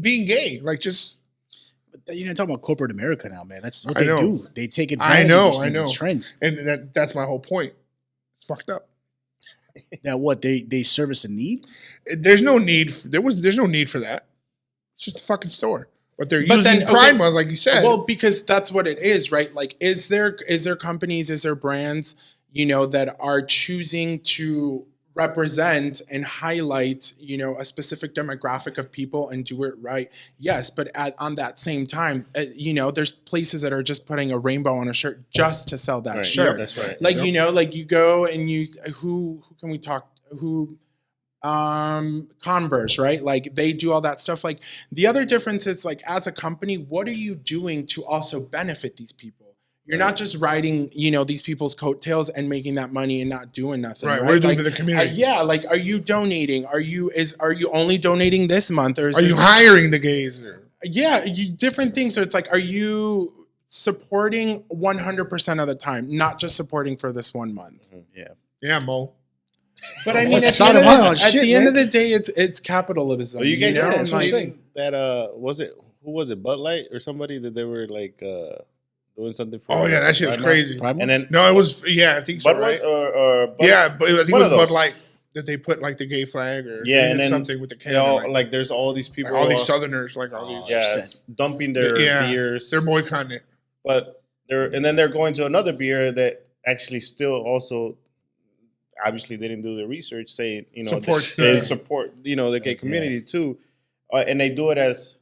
being gay?" Like, just talking about corporate America now, man. That's what they do. They take advantage of these trends, and that's my whole point. It's fucked up. That what they service a need? There's no need. There's no need for that. It's just a fucking store. But they're using Pride Month, like you said. Well, because that's what it is, right? Like, is there companies, is there brands, that are choosing to represent and highlight, a specific demographic of people and do it right? Yes, but on that same time, there's places that are just putting a rainbow on a shirt just to sell that shirt. Yep, that's right. Like, like you go and who can we talk? Converse, right? Like they do all that stuff. Like the other difference is like as a company, what are you doing to also benefit these people? You're not just riding, these people's coattails and making that money and not doing nothing. Right. What are you doing for the community? Like, are you donating? Are you only donating this month, or are you hiring the gays? Different things. So it's like, are you supporting 100% of the time, not just supporting for this 1 month? Yeah, Mo. But I mean, at the end of the day, it's capitalism. Well, you guys seen that? Who was it? Bud Light or somebody that they were like doing something for? Oh yeah, that shit was crazy. And then no, it was I think so. Bud right? Or Bud, yeah, but I think it was Bud Light that they put like the gay flag or and then something with the can. Like there's all these people, all these Southerners, like all these dumping their beers. They're boycotting it. But they're going to another beer that actually still also. Obviously, they didn't do the research. Saying they support the gay community too, and they do it as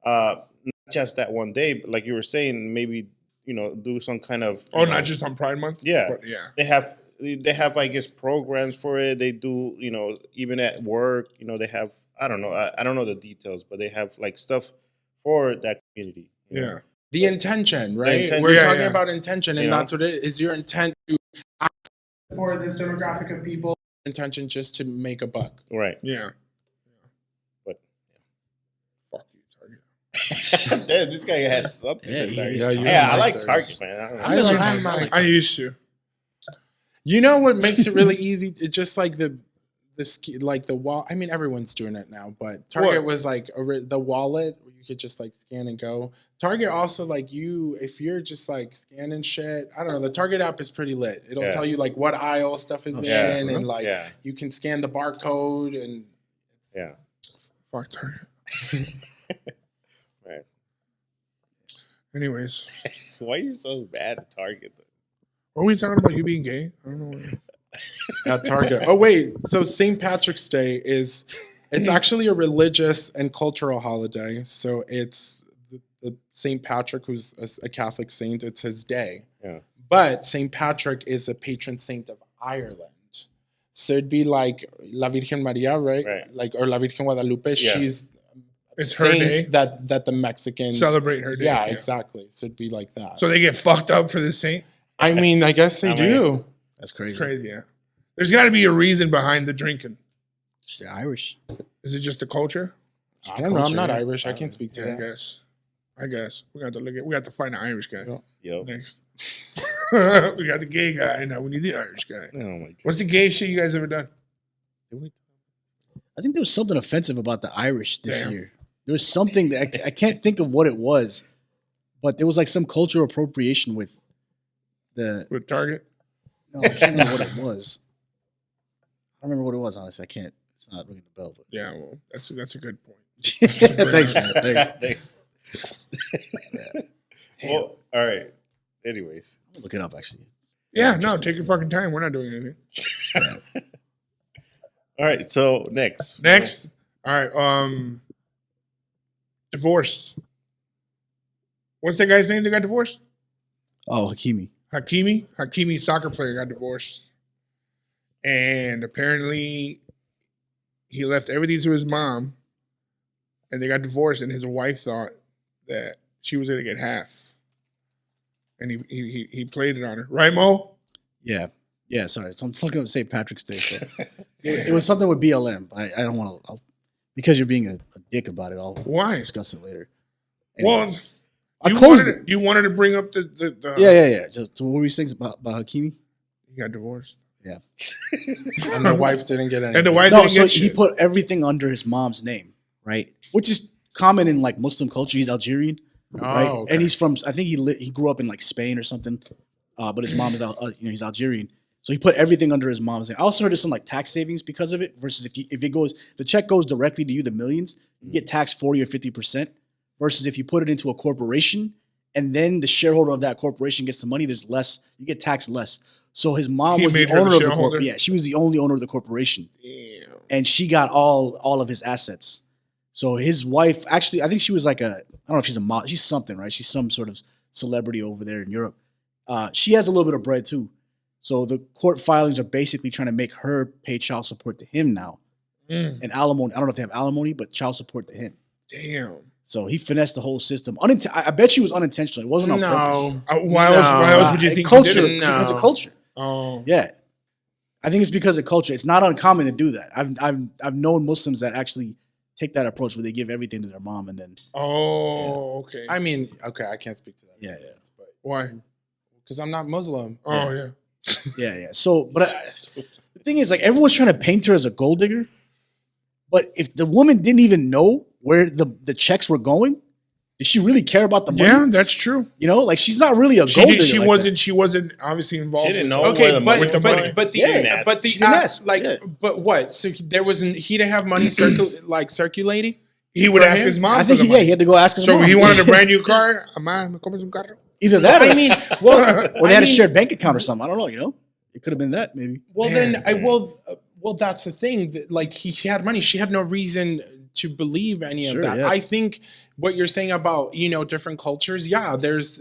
not just that one day, but like you were saying, maybe do some kind of not just on Pride Month. Yeah, but yeah. They have I guess programs for it. They do even at work. They have I don't know I don't know the details, but they have like stuff for that community. Yeah, the intention, right? We're talking about intention, and that's what it is. Your intent to. For this demographic of people, intention just to make a buck. Right. Yeah. But fuck you, Target. This guy has something. I like Target, man. I used to. You know what makes it really easy? It's just like the wall. I mean, everyone's doing it now, but Target was like the wallet where you could just like scan and go. Target also like if you're just like scanning shit, I don't know. The Target app is pretty lit. It'll tell you like what aisle stuff is in, and like you can scan the barcode and fuck Target. Right. Anyways, why are you so bad at Target? What are we talking about? You being gay? I don't know. At Target. Oh wait, so St. Patrick's Day it's actually a religious and cultural holiday. So it's the St. Patrick, who's a Catholic saint. It's his day. Yeah. But St. Patrick is a patron saint of Ireland. So it'd be like La Virgen Maria, right? Like or La Virgen Guadalupe. Yeah. She's it's her day that the Mexicans celebrate her day. Yeah, exactly. So it'd be like that. So they get fucked up for the saint. I mean, I guess they do. That's crazy. It's crazy, yeah. There's got to be a reason behind the drinking. They're Irish. Is it just the culture? I don't know. I'm not Irish. I can't speak to that. I guess we got to find an Irish guy. Yo. Next. We got the gay guy. Now we need the Irish guy. Oh my God. What's the gay shit you guys ever done? I think there was something offensive about the Irish this year. There was something that I can't think of what it was, but there was like some cultural appropriation with Target. No, I can't remember what it was. I don't remember what it was, honestly. I can't. It's not ringing the bell. But. Yeah, well, that's a good point. Thanks, man. Thanks. Well, all right. Anyways. I'm going to look it up, actually. Yeah, no, take your fucking time. We're not doing anything. All right, so next. All right, divorce. What's that guy's name that got divorced? Oh, Hakimi. Hakimi, soccer player, got divorced. And apparently, he left everything to his mom, and they got divorced. And his wife thought that she was gonna get half, and he played it on her, right, Mo? Yeah. Yeah, sorry. So I'm still going to say Patrick's Day. So. it was something with BLM, but I don't want to. Because you're being a dick about it, I'll discuss it later. Anyways, well, you wanted to bring up the yeah. So what were you saying about Hakimi? He got divorced. Yeah. And the wife didn't get anything. And the wife didn't get shit. He put everything under his mom's name, right? Which is common in like Muslim culture. He's Algerian, right? Okay. And he's from, I think he grew up in like Spain or something, but his mom is, he's Algerian. So he put everything under his mom's name. I also heard there's some like tax savings because of it. Versus if the check goes directly to you, the millions, you get taxed 40 or 50%. Versus if you put it into a corporation and then the shareholder of that corporation gets the money, you get taxed less. So his mom was the owner of the corporation. Yeah, she was the only owner of the corporation. Damn. And she got all of his assets. So his wife, actually, I think she was like I don't know if she's a model. She's something, right? She's some sort of celebrity over there in Europe. She has a little bit of bread too. So the court filings are basically trying to make her pay child support to him now. And alimony. I don't know if they have alimony, but child support to him. Damn. So he finessed the whole system. I bet you it was unintentional. It wasn't on purpose. Why else would you think culture? He did it? Because of culture. Oh. Yeah. I think it's because of culture. It's not uncommon to do that. I've known Muslims that actually take that approach where they give everything to their mom and then. Oh, okay. I mean, okay, I can't speak to that. Yeah. But why? Because I'm not Muslim. Oh, yeah. Yeah. So, but the thing is, like, everyone's trying to paint her as a gold digger. But if the woman didn't even know where the checks were going, did she really care about the money? Yeah, that's true. You know, like she's not really a gold digger. She wasn't obviously involved. She didn't know. Okay, where but the money. What? So there wasn't. He didn't have money circulating. He would ask his mom. I think he had to go ask his mom. So he wanted a brand new car. Amá, ¿me compras un carro? Either that, or they had a shared bank account or something. I don't know. You know, it could have been that maybe. Well, well, that's the thing. Like he had money. She had no reason to believe any of that. Yeah. I think what you're saying about, different cultures. Yeah, there's,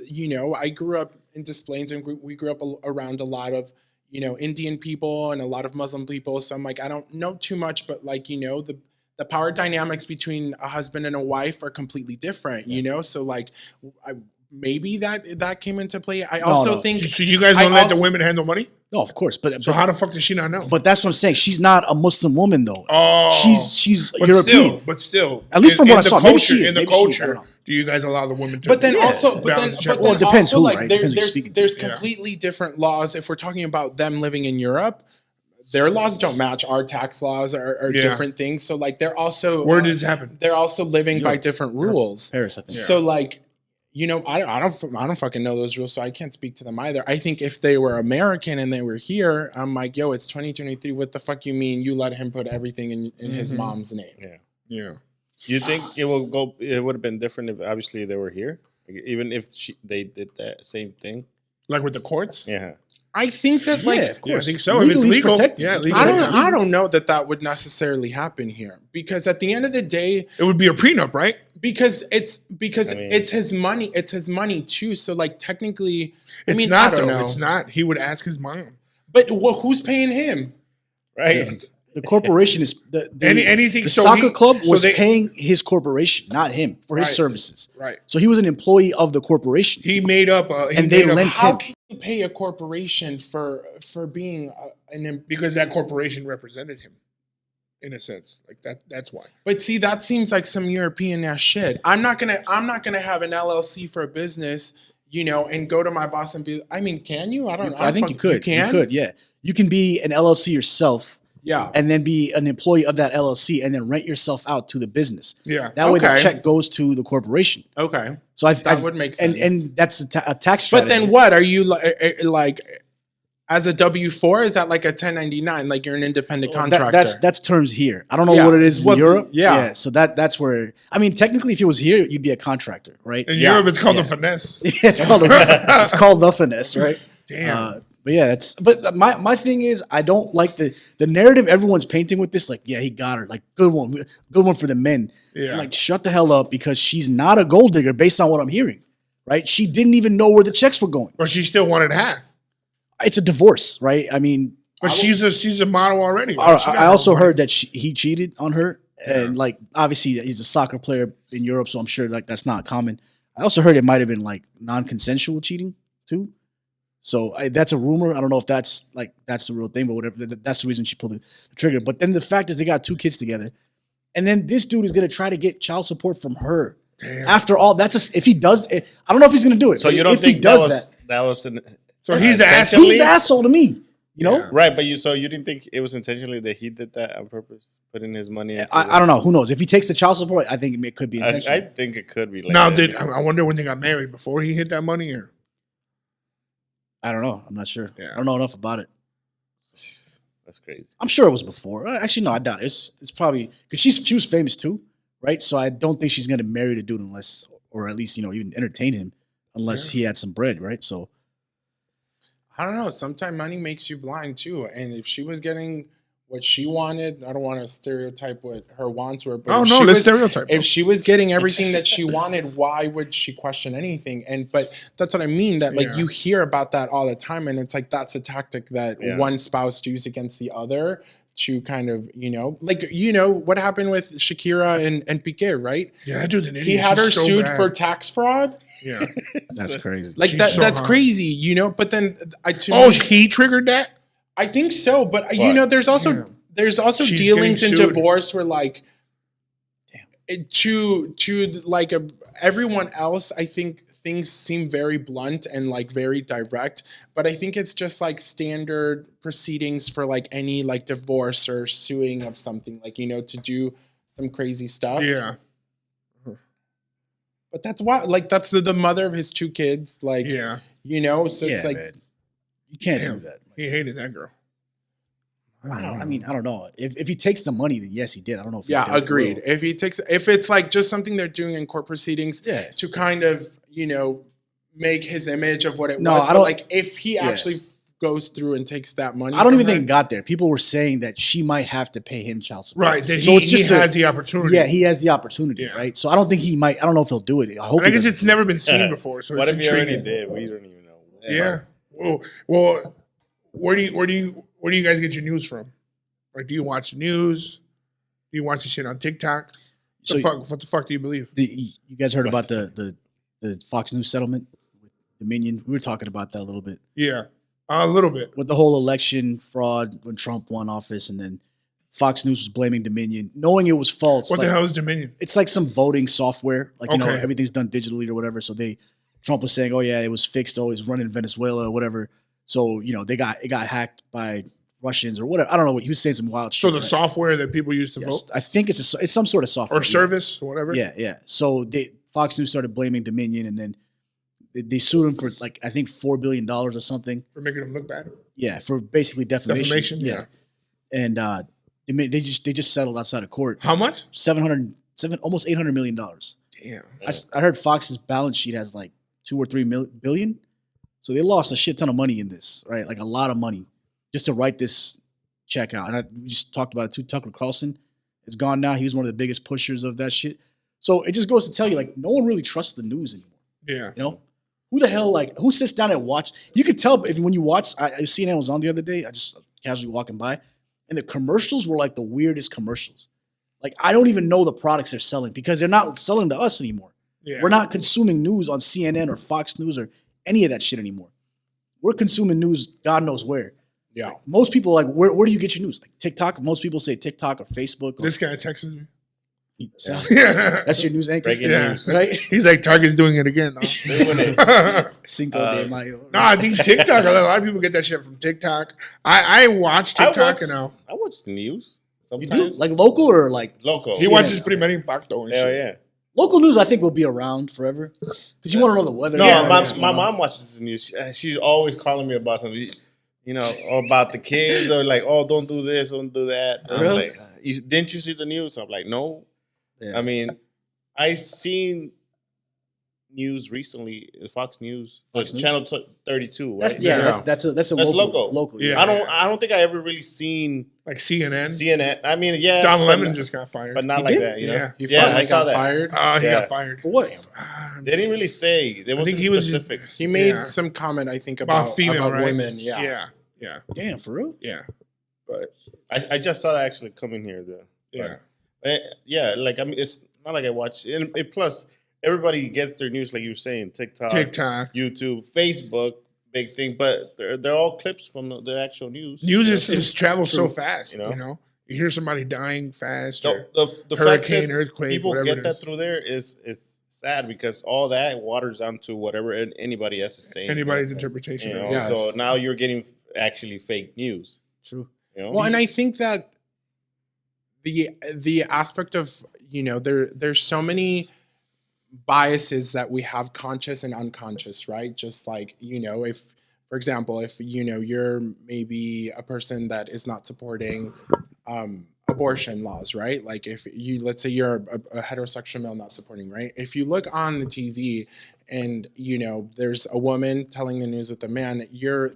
I grew up in Des Plaines and we grew up around a lot of, Indian people and a lot of Muslim people. So I'm like, I don't know too much, but like, the power dynamics between a husband and a wife are completely different, So like, maybe that came into play. I also think. So you guys don't let the women handle money? No, of course. But how the fuck does she not know? But that's what I'm saying. She's not a Muslim woman, though. Oh, she's European. But still, at least from what I saw, in the culture, do you guys allow the women to? But then it depends who, right? There's completely different laws. If we're talking about them living in Europe, their laws don't match our tax laws or different things. So like they're also where does it happen? They're also living by different rules. Paris, I think. So like. I don't fucking know those rules, so I can't speak to them either. I think if they were American and they were here, I'm like, yo, it's 2023. What the fuck you mean you let him put everything in his mom's name? Yeah. You think it would have been different if obviously they were here, even if they did that same thing, like with the courts? Yeah. I think that, of course. I think so. If it's legal, legally. I don't know that would necessarily happen here because at the end of the day, it would be a prenup, right? Because it's his money. It's his money too. So like technically, it's not though. It's not. He would ask his mom. But who's paying him? Right. Yeah. The corporation is anything. The soccer club was paying his corporation, not him, for his services. Right. So he was an employee of the corporation. He made up, they lent him. How can you pay a corporation for being because that corporation represented him, in a sense, like that. That's why. But see, that seems like some European ass shit. I'm not gonna have an LLC for a business. And go to my boss and be. I mean, can you? I think you could. You could. Yeah. You can be an LLC yourself. Yeah. And then be an employee of that LLC and then rent yourself out to the business. Yeah. That way the check goes to the corporation. Okay. So that would make sense. And that's a tax strategy. But then what? Are you like as a W-4? Is that like a 1099? Like you're an independent contractor? That's terms here. I don't know what it is in Europe. Yeah. So that's where, I mean, technically if it was here, you'd be a contractor, right? In Europe, it's called the finesse. Yeah, it's called the finesse, right? Damn. But yeah, but my thing is I don't like the narrative everyone's painting with this, like, yeah, he got her, like good one for the men. Yeah. Like shut the hell up because she's not a gold digger based on what I'm hearing. Right? She didn't even know where the checks were going. Or she still wanted half. It's a divorce, right? I mean, But she's a model already. Right? I also heard that he cheated on her, and like obviously he's a soccer player in Europe, so I'm sure like that's not common. I also heard it might have been like non-consensual cheating too. So that's a rumor. I don't know if that's the real thing, but whatever. That's the reason she pulled the trigger. But then the fact is they got 2 kids together, and then this dude is gonna try to get child support from her. Damn. After all, if he does it, I don't know if he's gonna do it. So you don't think that was so he's the asshole? He's the asshole to me. You know, right? But you didn't think it was intentionally that he did that on purpose, putting his money? I don't know. Who knows? If he takes the child support, I think it could be intentional. I think it could be. Like now, I wonder when they got married before he hit that money, or I don't know. I'm not sure. Yeah. I don't know enough about it. That's crazy. I'm sure it was before. Actually, no, I doubt it. It's probably because she was famous too, right? So I don't think she's gonna marry the dude unless, or at least even entertain him unless he had some bread, right? So. I don't know. Sometimes money makes you blind too. And if she was getting what she wanted, I don't want to stereotype what her wants were. But let's stereotype. If she was getting everything that she wanted, why would she question anything? But that's what I mean. That you hear about that all the time, and it's like that's a tactic that one spouse used against the other to kind of what happened with Shakira and Piqué, right? Yeah, dude, he had her sued for tax fraud. Yeah, that's crazy. Like that's crazy, But then, he triggered that. I think so, but there's also dealings in divorce where everyone else, I think things seem very blunt and very direct, but I think it's just standard proceedings for any divorce or suing of something to do some crazy stuff. Yeah. But that's why, that's the mother of his 2 kids, so it's man. You can't do that. He hated that girl. I don't know. If he takes the money, then yes, he did. I don't know if he agreed. If it's just something they're doing in court proceedings to kind of, make his image of what it was. I don't if he actually goes through and takes that money. I don't even think it got there. People were saying that she might have to pay him child support. Right. That he has the opportunity. Yeah, he has the opportunity, right? So I don't think he might. I don't know if he'll do it. I guess it's never been seen before. So what if he already did? We don't even know. Yeah. Well, where do you guys get your news from? Do you watch the news? Do you watch the shit on TikTok? What the fuck do you believe? You guys heard about the Fox News settlement with Dominion? We were talking about that a little bit. Yeah. A little bit. With the whole election fraud when Trump won office, and then Fox News was blaming Dominion, knowing it was false. What the hell is Dominion? It's like some voting software. Everything's done digitally or whatever. So Trump was saying, oh yeah, it was fixed. Oh, it's running Venezuela or whatever. So, it got hacked by Russians or whatever. I don't know what he was saying, some wild shit. So the software that people use to vote? I think it's some sort of software. Or service, whatever. Yeah. So Fox News started blaming Dominion, and then they sued him for I think $4 billion or something. For making them look bad? Yeah, for basically defamation. Yeah. And they just settled outside of court. How much? Almost $800 million. Damn. I heard Fox's balance sheet has 2 or 3 billion. So they lost a shit ton of money in this, right? A lot of money just to write this check out. And we just talked about it too. Tucker Carlson is gone now. He was one of the biggest pushers of that shit. So it just goes to tell you, no one really trusts the news anymore. Yeah. Who the hell, who sits down and watch? You could tell when you watch, CNN was on the other day. I just casually walking by, and the commercials were the weirdest commercials. I don't even know the products they're selling because they're not selling to us anymore. Yeah. We're not consuming news on CNN or Fox News or any of that shit anymore. We're consuming news God knows where. Yeah. Most people where do you get your news? TikTok. Most people say TikTok or Facebook. This guy texted me. That's your news anchor? Breaking news. Right? He's Target's doing it again. Cinco de Mayo. No, I think TikTok. A lot of people get that shit from TikTok. I watch TikTok and now. I watch the news sometimes. You do? Local or local? He watches pretty many Impacto and shit. Hell yeah. Local news, I think, will be around forever because you want to know the weather. No, my mom watches the news. She's always calling me about something, about the kids or don't do this, don't do that. Really? Didn't you see the news? I'm like, no. Yeah. I mean, I seen news recently, Fox News, Channel 32. Right? That's local. Yeah. I don't think I ever really seen CNN. I mean, yeah. Don Lemon just got fired, but not like that. Yeah, I saw that. Fired. He got fired for what? They didn't really say. I think he made some comment. I think about female, about right? women. Yeah. Yeah. Damn, for real? Yeah. But I just saw that actually coming here. Yeah. Like, I mean, it's not like I watch it. Plus, everybody gets their news, like you were saying, TikTok, YouTube, Facebook, big thing. But they're all clips from the actual news. News is travels so fast, you know? You hear somebody dying fast, or the hurricane, earthquake, people whatever get that through there is sad because all that waters down to whatever anybody else is saying. Anybody's interpretation. So now you're getting actually fake news. True. Well, and I think that the aspect of, there's so many biases that we have, conscious and unconscious, right? Just like, if, for example, if, you're maybe a person that is not supporting abortion laws, right? Like if let's say you're a heterosexual male not supporting, right? If you look on the TV and, there's a woman telling the news with a man,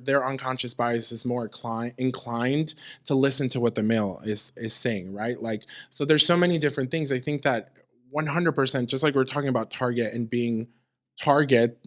their unconscious bias is more inclined to listen to what the male is saying, right? Like, so there's so many different things. I think that 100%, just like we're talking about Target and being Target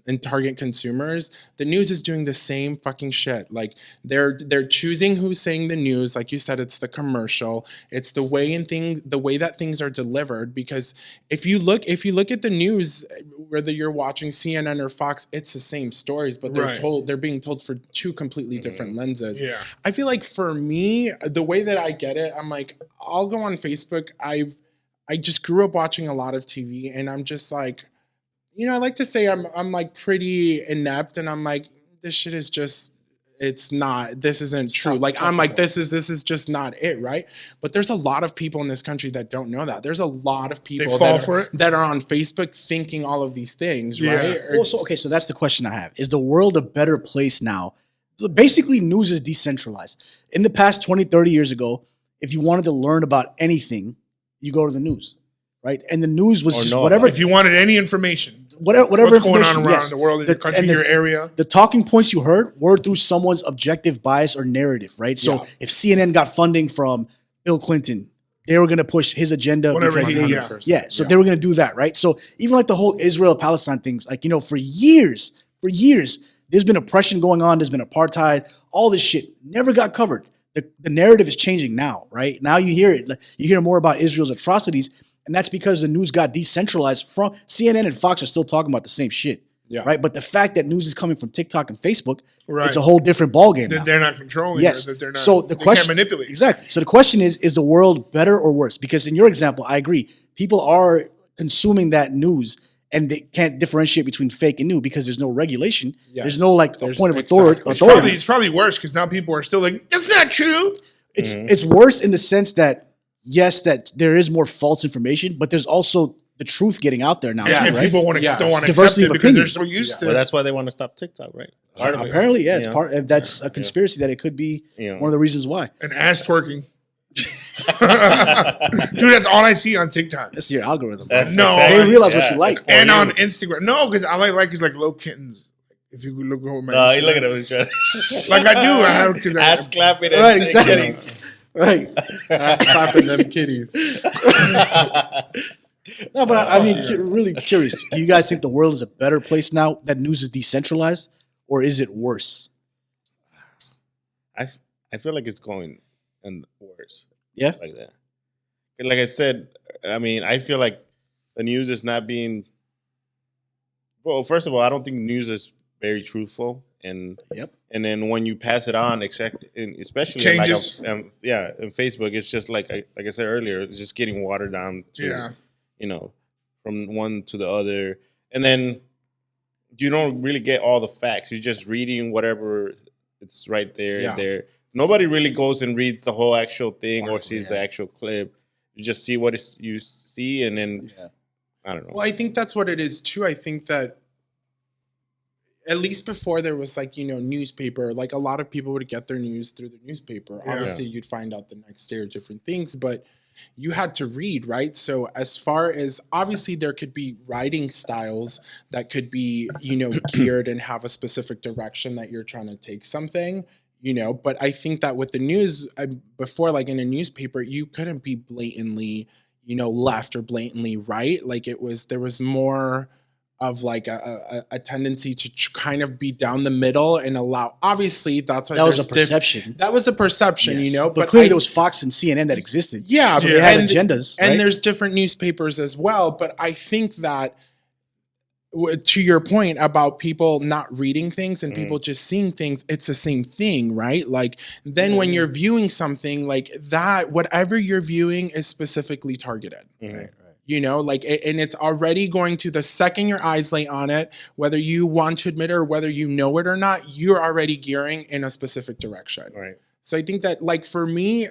consumers, the news is doing the same fucking shit. Like they're choosing who's saying the news. Like you said, it's the commercial, it's the way that things are delivered. Because if you look at the news, whether you're watching CNN or Fox, it's the same stories, but they're being told for two completely different lenses. Yeah. I feel like for me, the way that I get it, I'm like, I'll go on Facebook. I just grew up watching a lot of TV, and I'm just like, I like to say I'm like pretty inept, and I'm like, this shit is just, this isn't true. Like, I'm like, this is just not it, right? But there's a lot of people in this country that don't know that. There's a lot of people that are on Facebook thinking all of these things, right? Well, so that's the question I have. Is the world a better place now? So basically, news is decentralized. In the past 20, 30 years ago, if you wanted to learn about anything, you go to the news, right? And the news was just whatever. If you wanted any information. Whatever what's going on around the world, in your country, your area. The talking points you heard were through someone's objective bias or narrative, right? So if CNN got funding from Bill Clinton, they were going to push his agenda. Whatever they were going to do that, right? So even like the whole Israel-Palestine things, like, for years, there's been oppression going on. There's been apartheid. All this shit never got covered. The narrative is changing now, right? Now you hear it. You hear more about Israel's atrocities. And that's because the news got decentralized. From CNN and Fox are still talking about the same shit, right? But the fact that news is coming from TikTok and Facebook, it's a whole different ballgame now. They're not controlling. Yes. That they're not, so the question, can't manipulate. Exactly. So the question is the world better or worse? Because in your example, I agree. People are consuming that news, and they can't differentiate between fake and new because there's no regulation. Yes. There's no a point of authority. It's probably worse because now people are still like, that's not true. It's worse in the sense that, yes, that there is more false information, but there's also the truth getting out there now. Yeah, right? People don't want to accept it because they're so used to it. Well, that's why they want to stop TikTok, right? Apparently, it's part. That's a conspiracy that it could be one of the reasons why. And ass twerking. Dude, that's all I see on TikTok. That's your algorithm. They realize what you like. And on Instagram. No, because I like is like little kittens. If you look at my you look at him. Like I do. I have because ass clapping and right, exactly. Right. Ass clapping them kitties. No, but I mean, really curious. Do you guys think the world is a better place now that news is decentralized, or is it worse? I feel like it's going worse. Yeah? Like that. Like I said, I mean, I feel like the news is not being... Well, first of all, I don't think news is very truthful. And then when you pass it on, especially changes. in Facebook, it's just like I said earlier, it's just getting watered down to, from one to the other. And then you don't really get all the facts. You're just reading whatever it's right there and there. Nobody really goes and reads the whole actual thing or sees the actual clip. You just see what you see, and then I don't know. Well, I think that's what it is too. I think that at least before there was newspaper, like a lot of people would get their news through the newspaper. Yeah. Obviously, you'd find out the next day or different things, but you had to read, right? So as far as obviously there could be writing styles that could be, geared and have a specific direction that you're trying to take something, but I think that with the news before, like in a newspaper, you couldn't be blatantly, left or blatantly right. Like there was more like a tendency to kind of be down the middle and allow. Obviously, that's why that was a perception. That was a perception, Yes. you know. But clearly, there was Fox and CNN that existed. Yeah, so they had agendas, and right? there's different newspapers as well. But I think that, to your point about people not reading things and people just seeing things, it's the same thing, right? Like then when you're viewing something like that, whatever you're viewing is specifically targeted. Right. You know, like, and it's already going to, the second your eyes lay on it, whether you want to admit it or whether you know it or not, you're already gearing in a specific direction. Right. So I think that, like, for me,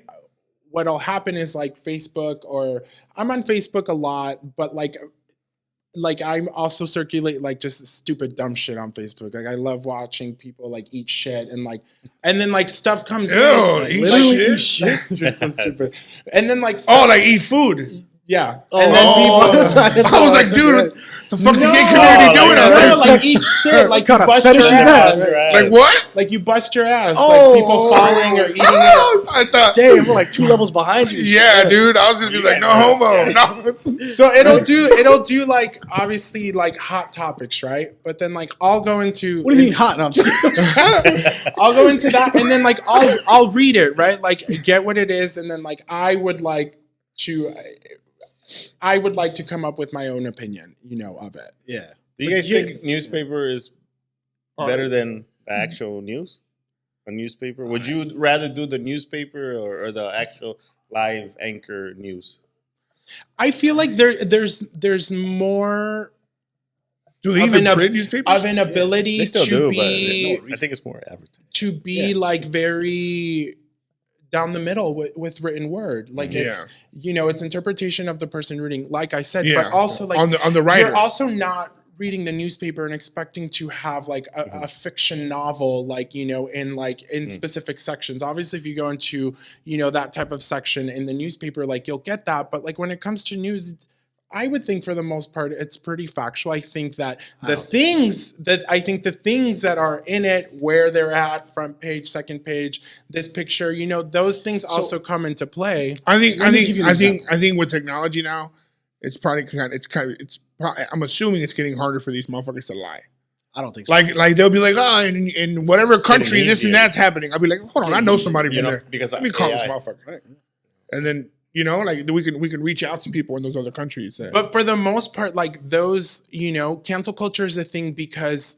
what'll happen is like Facebook, or I'm on Facebook a lot, but like I'm also circulate like just stupid dumb shit on Facebook. Like I love watching people like eat shit and then like stuff comes in. Ew, eat shit. You're so stupid. And then like like eat food. Yeah. Oh, and then people, I was like, dude, what the fuck's the gay community doing out there? Like eat shit. Like you kind of bust your fetish is ass. that? Like what? Like you bust your ass. Oh. Like people falling or eating it. I thought, Damn, we're like 2 levels behind you. yeah, dude. I was gonna be like, no homo. No. So it'll do like obviously like hot topics, right? But then like I'll go into What do you mean hot? No, I'm just I'll go into that and then like I'll read it, right? Like get what it is, and then like I would like to come up with my own opinion, you know, of it. yeah. Do you guys think newspaper is better than the actual news? A newspaper? Would you rather do the newspaper or the actual live anchor news? I feel like there's more Do they even print newspapers? of an ability They still to do, be but I think it's more advertising. to be like very down the middle with written word. Like it's, you know, it's interpretation of the person reading, like I said, but also like on the writer. You're also not reading the newspaper and expecting to have like a fiction novel, like, you know, in specific sections. Obviously, if you go into, you know, that type of section in the newspaper, like you'll get that. But like when it comes to news, I would think for the most part, it's pretty factual. I think that the things that are in it, where they're at, front page, second page, this picture, you know, those things also come into play. I think with technology now, it's probably I'm assuming it's getting harder for these motherfuckers to lie. I don't think so. Like they'll be like, in whatever country this and that's happening. I'll be like, hold on, I know somebody from there. Because let me call this motherfucker. Right. And then, you know, like we can reach out to people in those other countries. But for the most part, like those, you know, cancel culture is a thing because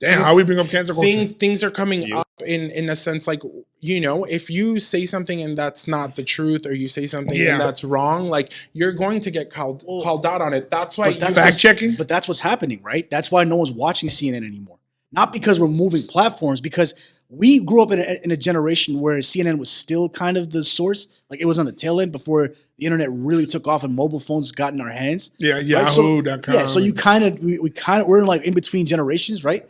how we bring up cancel culture? Things are coming up in a sense, like, you know, if you say something and that's not the truth, or you say something and that's wrong, like you're going to get called out on it. That's why fact checking. But that's what's happening, right? That's why no one's watching CNN anymore. Not because we're moving platforms, because we grew up in a generation where CNN was still kind of the source. Like it was on the tail end before the internet really took off and mobile phones got in our hands. Yeah, right? Yahoo.com. Yeah, so we're in like in between generations, right?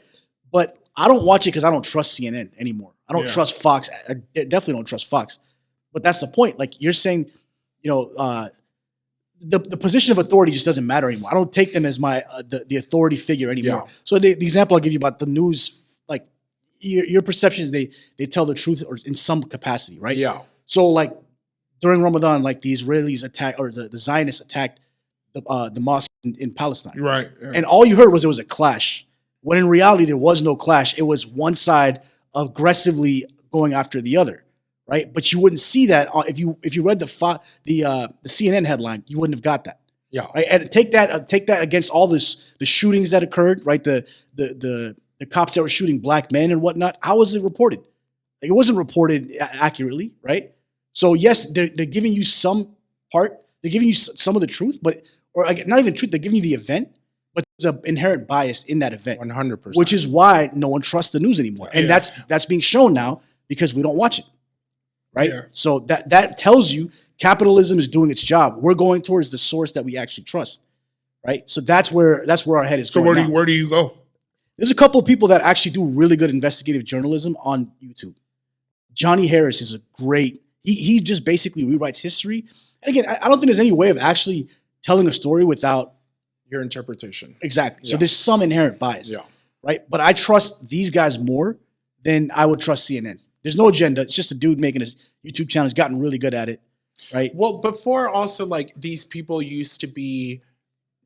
But I don't watch it because I don't trust CNN anymore. I don't trust Fox. I definitely don't trust Fox. But that's the point. Like you're saying, you know, the position of authority just doesn't matter anymore. I don't take them as my the authority figure anymore. Yeah. So the example I'll give you about the news, like your perceptions, they tell the truth or in some capacity, right? Yeah. So like during Ramadan, like the Israelis attacked, or the Zionists attacked the mosque in Palestine, right? Yeah. And all you heard was it was a clash. When in reality there was no clash. It was one side aggressively going after the other, right? But you wouldn't see that if you read the CNN headline, you wouldn't have got that. Yeah. Right. And take that against all the shootings that occurred, right? The cops that were shooting black men and whatnot. How was it reported? Like, it wasn't reported accurately, right? So yes, they're giving you some part. They're giving you some of the truth, or not even truth. They're giving you the event, but there's an inherent bias in that event. 100%. Which is why no one trusts the news anymore, and that's being shown now because we don't watch it, right? Yeah. So that tells you capitalism is doing its job. We're going towards the source that we actually trust, right? So that's where our head is going. So where do you go? There's a couple of people that actually do really good investigative journalism on YouTube. Johnny Harris is a great. He just basically rewrites history. And again, I don't think there's any way of actually telling a story without your interpretation. Exactly. So there's some inherent bias. Yeah. Right. But I trust these guys more than I would trust CNN. There's no agenda. It's just a dude making his YouTube channel. He's gotten really good at it. Right. Well, before also, like, these people used to be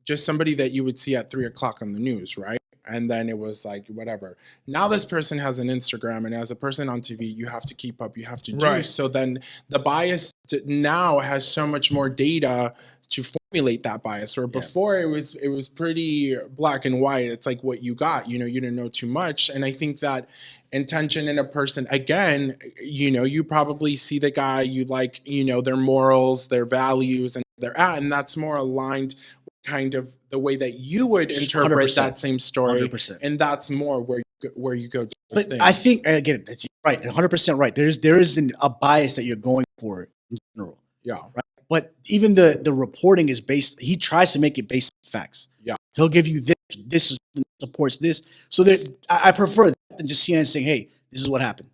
just somebody that you would see at 3:00 on the news, right? And then it was like, whatever. Now this person has an Instagram, and as a person on TV, you have to keep up, you have to do. So then the bias now has so much more data to formulate that bias. Or before it was pretty black and white. It's like what you got, you didn't know too much. And I think that intention in a person, again, you probably see the guy, you like, their morals, their values, and they're at, and that's more aligned kind of the way that you would interpret 100%, that same story, 100%. And that's more where you go. But I think again, that's right, 100% right. There is a bias that you're going for in general. Yeah. Right? But even the reporting is based. He tries to make it based on facts. Yeah. He'll give you this. This supports this. So that I prefer that than just CNN saying, "Hey, this is what happened."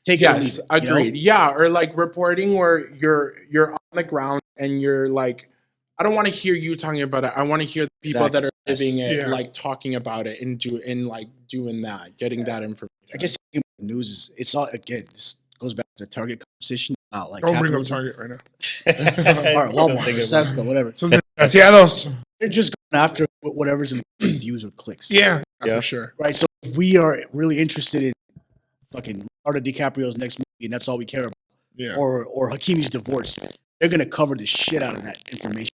Take it. Yes, agreed. Yeah, or like reporting where you're on the ground and you're like, I don't want to hear you talking about it. I want to hear the people that are living it, like talking about it and doing that, getting that information. I guess the news is, it's all, again, this goes back to the Target conversation about like. Don't bring up Target right now. All right, Walmart, Costco, whatever. So those. They're just going after whatever's in views or clicks. Yeah, for sure. Right. So if we are really interested in fucking Leonardo DiCaprio's next movie and that's all we care about, or Hakimi's divorce, they're going to cover the shit out of that information.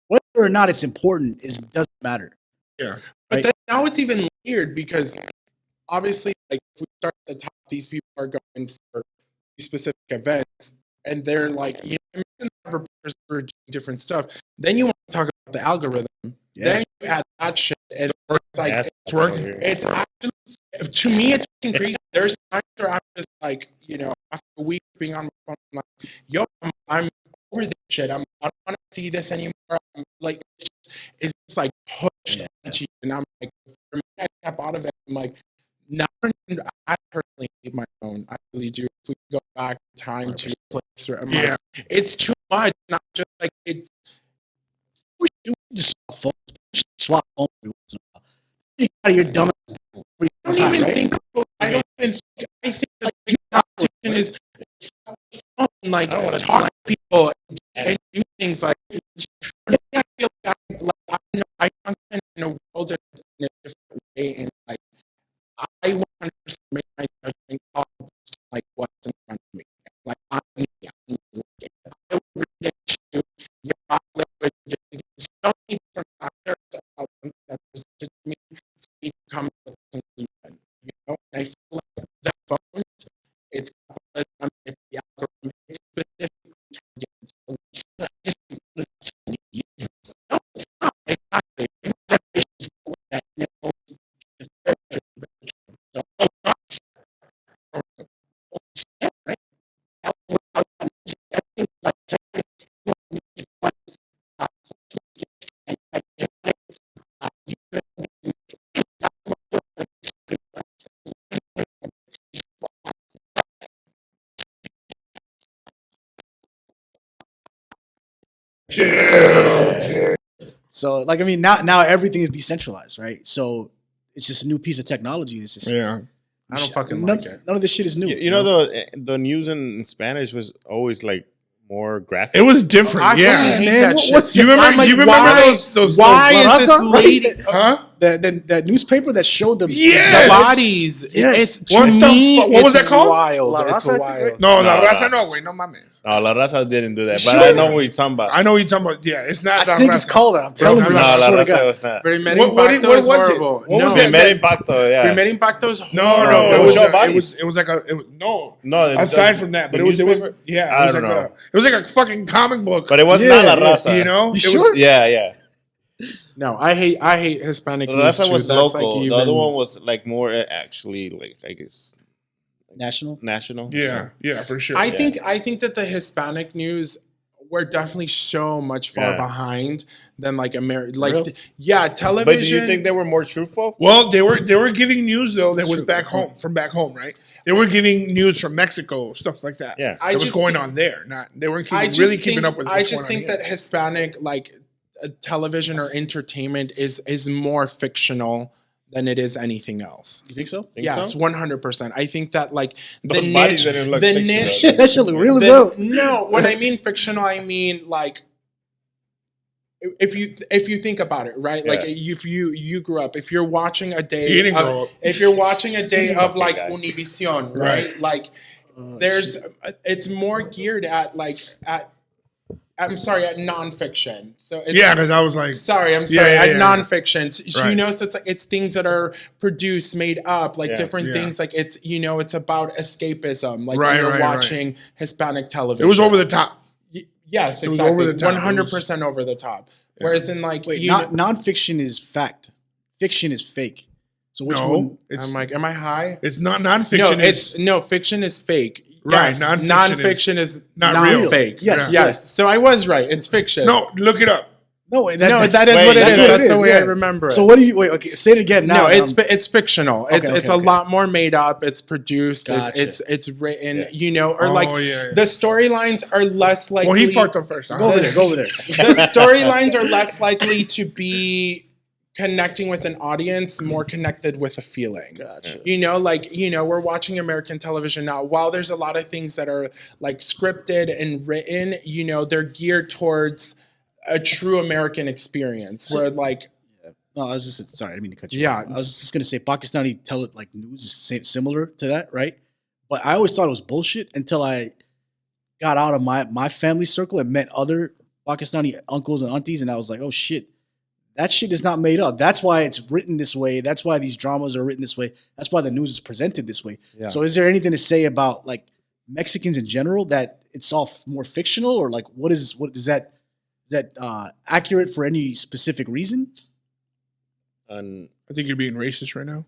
Whether or not it's important doesn't matter. Yeah. But then now it's even weird because obviously, like, if we start at the top, these people are going for specific events and they're like, reporters for different stuff. Then you want to talk about the algorithm. Yeah. Then you add that shit and it's like, it's working. It's actually, to me, it's fucking crazy. There's times where I'm just like, after a week being on my phone, I'm like, yo, I'm over this shit. I don't want to see this anymore. I'm like, it's just like pushed onto you. And I'm like, for me, I kept out of it. I'm like, now I personally hate my phone. I really do. If we go back in time to a place where I'm like, it's too much. Not just like it's. We do just swap phone every once in a while. You got your dumb. I don't even think. I don't even. I think like the competition is like talk to people and do things like. I feel like I function in a world in a different way, and like I 100% make my judgment call like what's in front of me. Like I'm me. I would read you your language. So many different factors about something that presented to me for me to come to a conclusion. And I feel like the phone, it's capitalism, it's the algorithm, it's specifically targeted. So just no, it's not exactly. So, like, I mean, now everything is decentralized, right? So it's just a new piece of technology. It's just I don't fucking like it. None of this shit is new. The news in Spanish was always like more graphic. It was different. I man. that shit. You remember those? Why is this lady? Huh? That newspaper that showed the bodies. Yes. What was that called? Wild. La Rosa, wild. No, La Raza, no, güey, no mames. No, La Raza didn't do that, but I know what you're talking about. I know what you're talking about. Yeah, it's not La Raza. I think it's called that. I'm telling you. No, La Raza was not. Primer Impacto is horrible. What was it? Primer Impacto, yeah. Primer Impacto is No, horrible. it was like a no. Aside from that, but it was it was like a fucking comic book. But it was not La Raza. You know? You sure? Yeah. No, I hate Hispanic news. Raza was local. Like the other one was like more actually like I guess national. Yeah, for sure. I think that the Hispanic news we're definitely so much far behind than like America. Like television. But do you think they were more truthful? Well, they were giving news though that was back home, right? They were giving news from Mexico, stuff like that. Yeah, that was going on there. They weren't keeping up with. I just think that Hispanic television or entertainment is more fictional than it is anything else. You think so? Yes, 100%. I think that those bodies didn't look that should look real as hell. No, when I mean fictional, I mean like if you think about it, right? Like if you grew up, if you're watching a day, You didn't grow up. if you're watching a day of like guy. Univision, right? Like it's more geared at I'm sorry, at nonfiction. So it's, because I was like, at nonfiction. So, Right. you know, so it's things that are produced, made up, like different things. Like it's it's about escapism. Like when you're watching Hispanic television. it was over the top. Yes, It was exactly. over the top. 100% over the top. Whereas in like nonfiction is fact, fiction is fake. So which one? I'm like, am I high? It's not nonfiction. No, fiction is fake. Right, Yes, nonfiction is not real. fake. Yes, yes. So I was right. It's fiction. No, look it up. No, that is what it is. That's the way I remember it. So what do you okay? Say it again. Now, no, it's fictional. It's a lot more made up. It's produced. Gotcha. It's written. Yeah. You know, or the storylines are less likely. Well, he fucked up first. Go over there. The storylines are less likely to be connecting with an audience, more connected with a feeling. Gotcha. You know, we're watching American television now. While there's a lot of things that are like scripted and written, they're geared towards a true American experience where like. No, I was just sorry. I didn't mean to cut you. Yeah, off. I was just gonna say Pakistani news is similar to that, right? But I always thought it was bullshit until I got out of my family circle and met other Pakistani uncles and aunties, and I was like, oh shit. That shit is not made up. That's why it's written this way. That's why these dramas are written this way. That's why the news is presented this way. Yeah. So is there anything to say about like Mexicans in general that it's all more fictional, or like what is that accurate for any specific reason? I think you're being racist right now.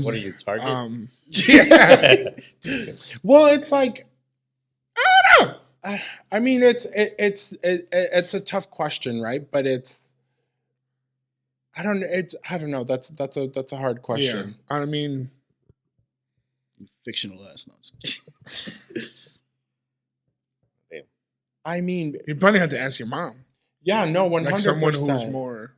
What are you, Target? Yeah. Well, it's like I don't know. I mean, it's a tough question, right? But I don't know. That's a hard question. Yeah. I mean, fictional ass. I mean, you probably have to ask your mom. Yeah, no, 100%. Like someone who's more.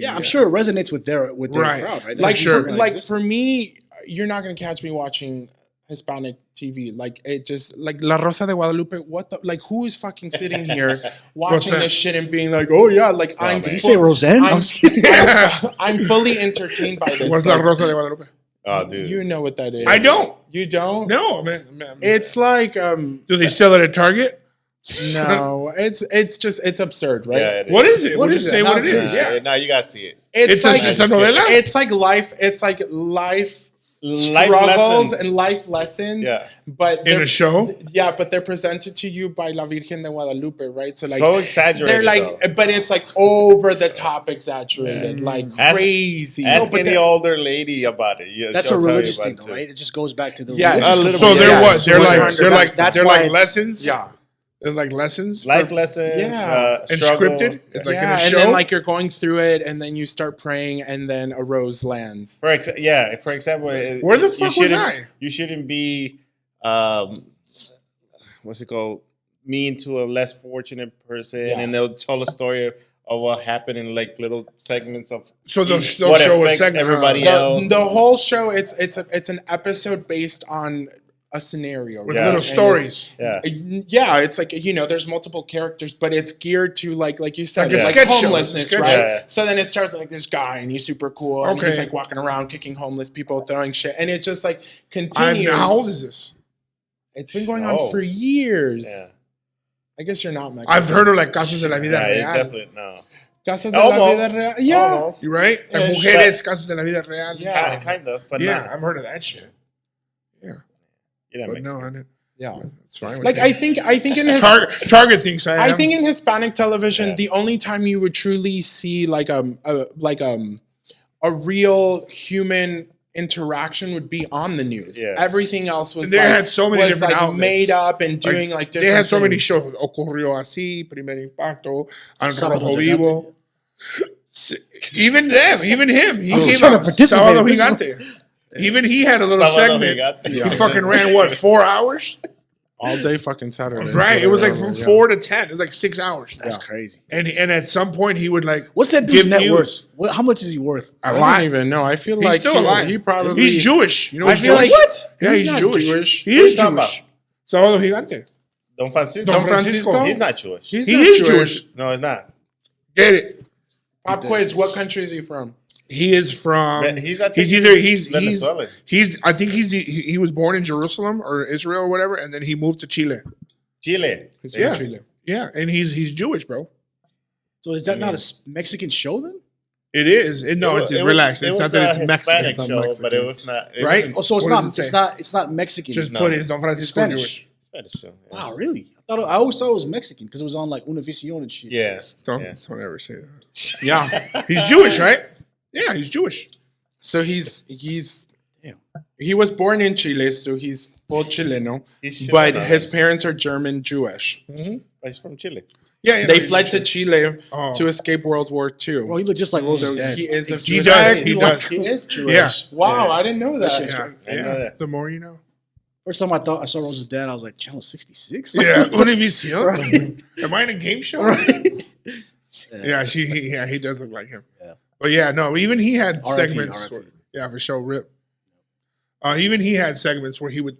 I'm sure it resonates with their crowd, right? Like, sure. For me, you're not gonna catch me watching Hispanic TV. Like it just like La Rosa de Guadalupe. What the who is fucking sitting here watching this shit and being like, oh yeah, like I'm. Did you say Roseanne? I'm fully entertained by this. What's La Rosa de Guadalupe? Oh, dude, you know what that is. I don't. You don't? No, man. It's like Do they sell it at Target? No, it's absurd, right? Yeah, what is it? What is it? Say what it is. Yeah. No, you gotta see it. It's like a novela. It's like life. It's like life struggles and life lessons. Yeah. But in a show. Yeah, but they're presented to you by La Virgen de Guadalupe, right? So like so exaggerated. They're like, but it's like over the top exaggerated, like crazy. Ask any older lady about it. Yeah, that's a religious thing, though, right? It just goes back to the So they're what? They're like lessons. Yeah. They're like lessons, life lessons, and scripted. Like in a show? And then like you're going through it, and then you start praying, and then a rose lands. For example, where the fuck was I? You shouldn't be, what's it called? Mean to a less fortunate person, and they'll tell a story of what happened in like little segments of. So they'll show a segment. Everybody else. The whole show, it's an episode based on a scenario with little stories. It's like there's multiple characters, but it's geared to like you said, like homelessness, show. right? Yeah. So then it starts like this guy, and he's super cool, and he's like walking around kicking homeless people, throwing shit, and it just like continues. How old is this? It's been going on for years. Yeah. I guess you're not Mexican. I've heard of like Casos de la Vida Real. Definitely no. Casos de la Vida Real. Yeah. Almost. You're right. Like Mujeres, Casos de la Vida Real. Yeah. Kind of. But I've heard of that shit. Yeah. But no, I didn't. Yeah, it's fine. Like I think in his Target thinks I think in Hispanic television, the only time you would truly see like a real human interaction would be on the news. Yeah. Everything else was had so many different outlets. Made up and doing like different. They had so many shows. Ocurrió así, Primer Impacto, Al Rojo Vivo. Even him. He came out. Sábado Gigante. Even he had a little segment. He fucking ran 4 hours? All day fucking Saturday. Right. It was like from 4 to 10. It was like 6 hours. That's crazy. And at some point he would like, what's that dude's net worth? How much is he worth? I don't even know. I feel he's like still alive. He's Jewish. You know, I feel like what? Yeah, he's Jewish. He is Jewish. Sábado Gigante. Don Francisco. Don Francisco. He's not Jewish. He's He not is Jewish. No, he's not. Get it? Pop quiz. What country is he from? He is from. He's Venezuelan. Venezuelan. I think he was born in Jerusalem or Israel or whatever, and then he moved to Chile. Chile. He's Yeah. from Chile. Yeah, and he's Jewish, bro. So is that not a Mexican show then? It is. Relax. It's not that it's Mexican. Hispanic show, but it was not. Right? Oh, so it's What not. does it say? It's not Mexican. Just No. put it. Don Francisco Spanish. Jewish. Spanish show. Yeah. Wow, really? I always thought it was Mexican because it was on like Univision and shit. Yeah. Don't Yeah. ever say that. Yeah. He's Jewish, right? Yeah, he's Jewish. So he was born in Chile, so he's full Chileno. He's But Chileno. his parents are German Jewish. He's from Chile. Yeah, They he's fled to Jewish. Chile Oh. to escape World War II. Well, he looked just like Rosa's So dad. he is a He Jewish. does. He does. He is Jewish. Yeah. Wow, I didn't know that. Yeah, I know yeah. that. The more you know. First time I saw Rosa's dad, I was like, channel 66? Yeah, Univision. Right. Am I in a game show? Right. Yeah, he does look like him. Yeah. But yeah, no, even he had RIP, segments. RIP. Yeah, for sure, Rip. Even he had segments where he would.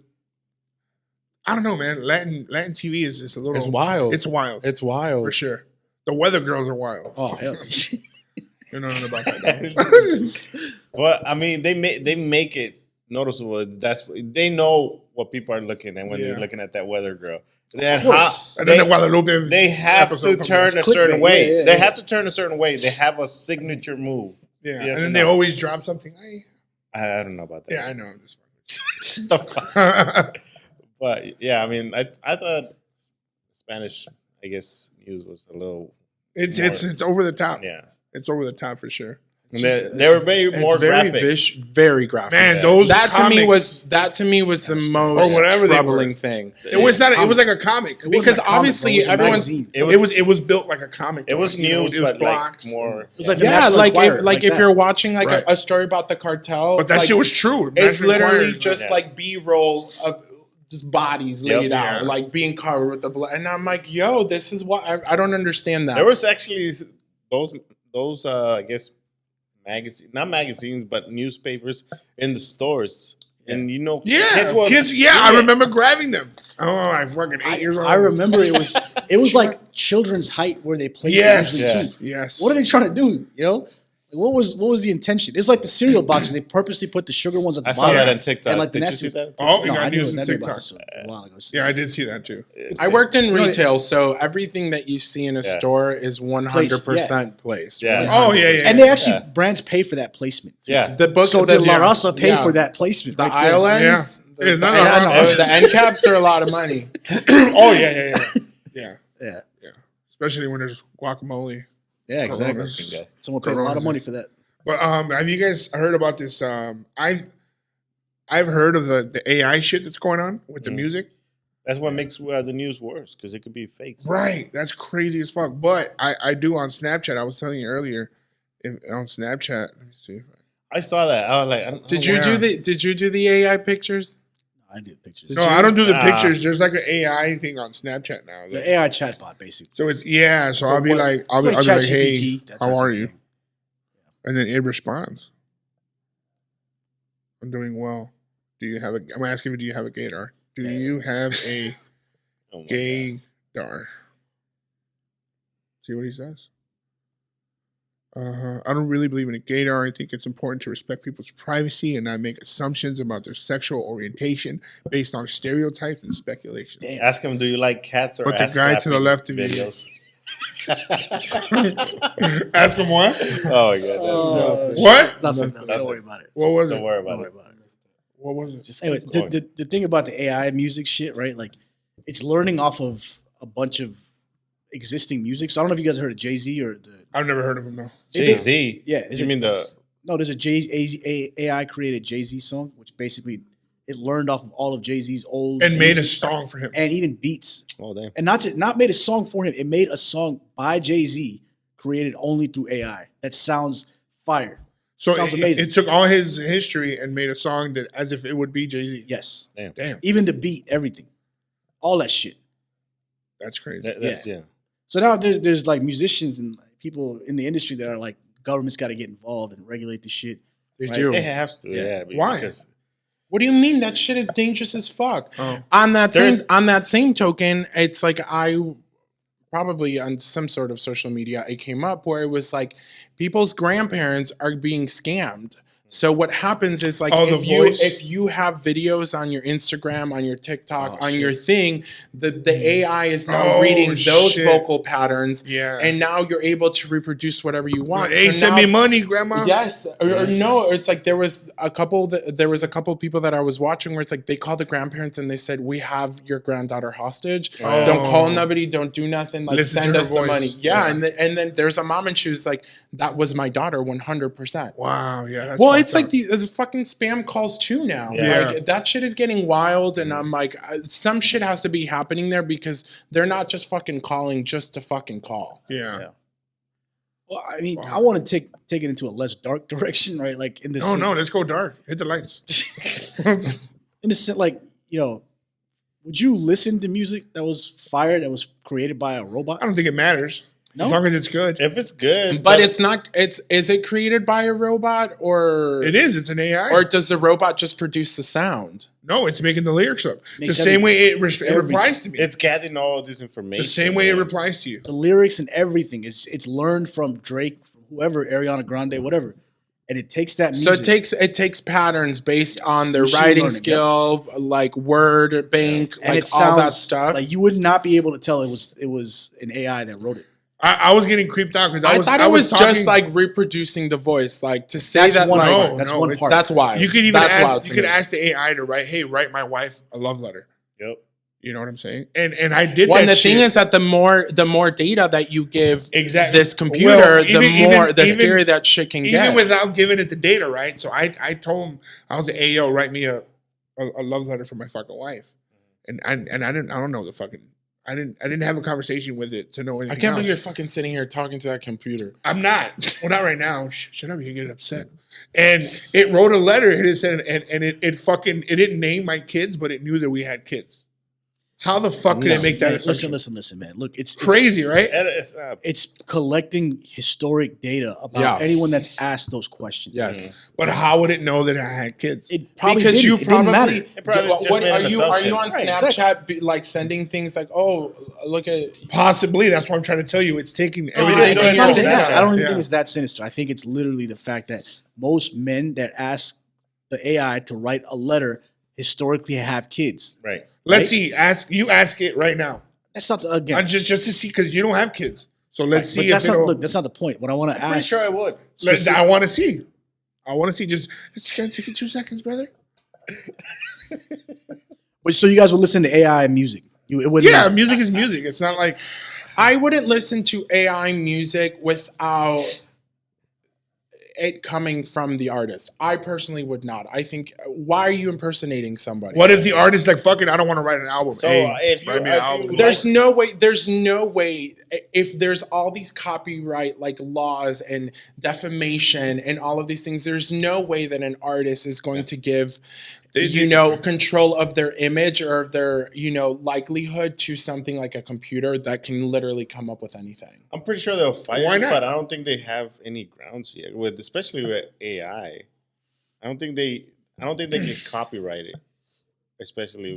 I don't know, man. Latin TV is just a little. It's wild. It's wild. It's wild. For sure. The weather girls are wild. Oh, hell. You know nothing about that. Well, I mean, they make it noticeable. They know what people are looking at when Yeah. they're looking at that weather girl. Then course. And then the Guadalupe. they have to episode turn comes a out. certain clickbait, way. yeah, They yeah. have to turn a certain way. They have a signature move. Yeah, Yes and or then they no? always drop something. Hey. I don't know about that. Yeah, I know. I'm just The fuck? But yeah, I mean, I thought Spanish, I guess, news was a little. it's over the top. Yeah, It's over the top for sure. and they were more very graphic. very graphic. Man, those that comics, to me was the most whatever they troubling were. thing. It was not. It was like a comic. It wasn't Because a comic, obviously bro, it was a everyone's- magazine. It was built like a comic. It was though. You know, news, it was but blocks. like more. It was like the Yeah, National like Enquirer, if that. you're watching like Right. a story about the cartel, But that like, shit was true. it's National literally Enquirer. just Yeah. like B-roll of just bodies Yep. laid out, Yeah. like being covered with the blood. And I'm like, yo, this is what I don't understand that. There was actually those I guess not magazines, but newspapers in the stores, and you know, Yeah, will kids. see Yeah, I it. remember grabbing them. Oh, like fucking 8 years old. I remember it was like children's height where they placed Yes, it usually too. yes. What are they trying to do? You know, what was the intention? It was like the cereal boxes. They purposely put the sugar ones at the I saw bottom. that on TikTok. And like the Did you nasty- see that? Oh, you No, got I knew news on about TikTok. this a while ago. Yeah, I did see that too. I worked in You know, retail, so everything that you see in a Yeah. store is 100% placed. Yeah. Oh yeah, yeah. And they actually Yeah. brands pay for that placement. too. Yeah, The book, So the, did La Raza pay yeah. for that placement? The right there? aisle ends, Yeah. the, It's not the, La end- Raza. the end caps are a lot of money. Oh yeah. Yeah. Yeah, Especially when there's guacamole. yeah, exactly. Coronas. Okay. Someone paid a lot of money for that. But have you guys heard about this? I've heard of the AI shit that's going on with the music. That's what makes the news worse because it could be fake. Right, that's crazy as fuck. But I do on Snapchat. I was telling you earlier, on Snapchat. Let me see. If I saw that. I was like, I don't, Did oh, you yeah. Did you do the AI pictures? I did pictures. Did no, you- I don't do the Ah. pictures. There's like an AI thing on Snapchat now. The AI chatbot, basically. So it's So I'll be what- like, I'll It's be like like, ChatGPT, hey, that's how how are it you? is. And then it responds. I'm doing well. Do you have a? I'm asking you, do you have a gaydar? Do you have a oh my God. gaydar? See what he says. I don't really believe in a gaydar. I think it's important to respect people's privacy and not make assumptions about their sexual orientation based on stereotypes and speculation. Damn. Ask him, do you like cats or But the ass guy to the clapping left of you- videos? Ask him what? Oh my God. What? Nothing. Don't worry about it. What was Don't it? worry Don't about worry it. about it. What was it? Just anyway, going. the thing about the AI music shit, right? Like, it's learning off of a bunch of existing music. So I don't know if you guys heard of Jay-Z or the I've never heard of him. No. Jay-Z? yeah. You mean the... No, there's a AI created Jay-Z song, which basically it learned off of all of Jay-Z's old And made a music song for him. and even beats, Oh, damn. and not made a song for him. It made a song by Jay-Z created only through AI that sounds fire. So Sounds amazing. It took all his history and made a song that as if it would be Jay-Z. Yes, Damn, even the beat, everything, all that shit. that's crazy. That's, yeah. So now there's like musicians and people in the industry that are like, government's got to get involved and regulate the shit. They Right. do. It has to. Yeah. Yeah. Why? Because What do you mean? That shit is dangerous as fuck. Oh. On that same token, it's like I probably on some sort of social media, it came up where it was like people's grandparents are being scammed. So what happens is like if you have videos on your Instagram, on your TikTok, on your thing, the AI is now reading those vocal patterns, and now you're able to reproduce whatever you want. Hey, send me money, grandma. Yes, or no, it's like there was a couple people that I was watching where it's like they called the grandparents and they said, "We have your granddaughter hostage. Don't call nobody. Don't do nothing. Like send us the money." Yeah, and then there's a mom and she was like, "That was my daughter, 100%." Wow, yeah. That's it's like the fucking spam calls too now. Yeah. Like, that shit is getting wild, and I'm like, some shit has to be happening there because they're not just fucking calling just to fucking call. Yeah. Well, I mean, I want to take it into a less dark direction, right? Like in this. Oh no, let's go dark. Hit the lights. In the sense, like, you know, would you listen to music that was fired, that was created by a robot? I don't think it matters. No? As long as it's good. If it's good. But it's not, is it created by a robot or? It is, it's an AI. Or does the robot just produce the sound? No, it's making the lyrics up. The same way it replies to me. It's gathering all this information. The same way it replies to you. The lyrics and everything, it's learned from Drake, from whoever, Ariana Grande, whatever. And it takes that music. So it takes patterns based on their writing skill, like word bank, and like all that stuff. Like you would not be able to tell it was an AI that wrote it. I was getting creeped out because I thought it was just like reproducing the voice, like to say that. That's one part. That's why you could even ask the AI to write my wife a love letter. Yep. You know what I'm saying? And I did. Well, and the thing is that the more data that you give this computer, the scarier that shit can get. Even without giving it the data, right? So I told him, I was like, "Hey, yo, write me a love letter for my fucking wife," and I don't know the fucking. I didn't have a conversation with it to know anything. I can't believe you're fucking sitting here talking to that computer. I'm not. Well, not right now. Shut up, you get upset. And it wrote a letter and it said, and it didn't name my kids, but it knew that we had kids. How the fuck could it make that assumption? Listen, man. Look, it's crazy, right? It's collecting historic data about anyone that's asked those questions. Yes. Mm-hmm. But how would it know that I had kids? It probably didn't. It didn't matter. Are you on Snapchat like sending things like, oh, look at... Possibly. That's what I'm trying to tell you. It's taking everything. It's not even that. I don't even think it's that sinister. I think it's literally the fact that most men that ask the AI to write a letter historically have kids. Right. Let's see. Ask it right now. That's not again. Just to see, because you don't have kids. So let's see. That's not the point. What I want to ask. I'm sure I would. I want to see. Just it's gonna take you 2 seconds, brother. So you guys would listen to AI music? Music is music. It's not like I wouldn't listen to AI music without it coming from the artist. I personally would not. I think, why are you impersonating somebody? What if the artist like, fuck it, I don't want to write an album. So write me an album. There's no way if there's all these copyright like laws and defamation and all of these things, there's no way that an artist is going to give control of their image or their, likelihood to something like a computer that can literally come up with anything. I'm pretty sure they'll fight Why not? But I don't think they have any grounds yet especially with AI. I don't think they can copyright it.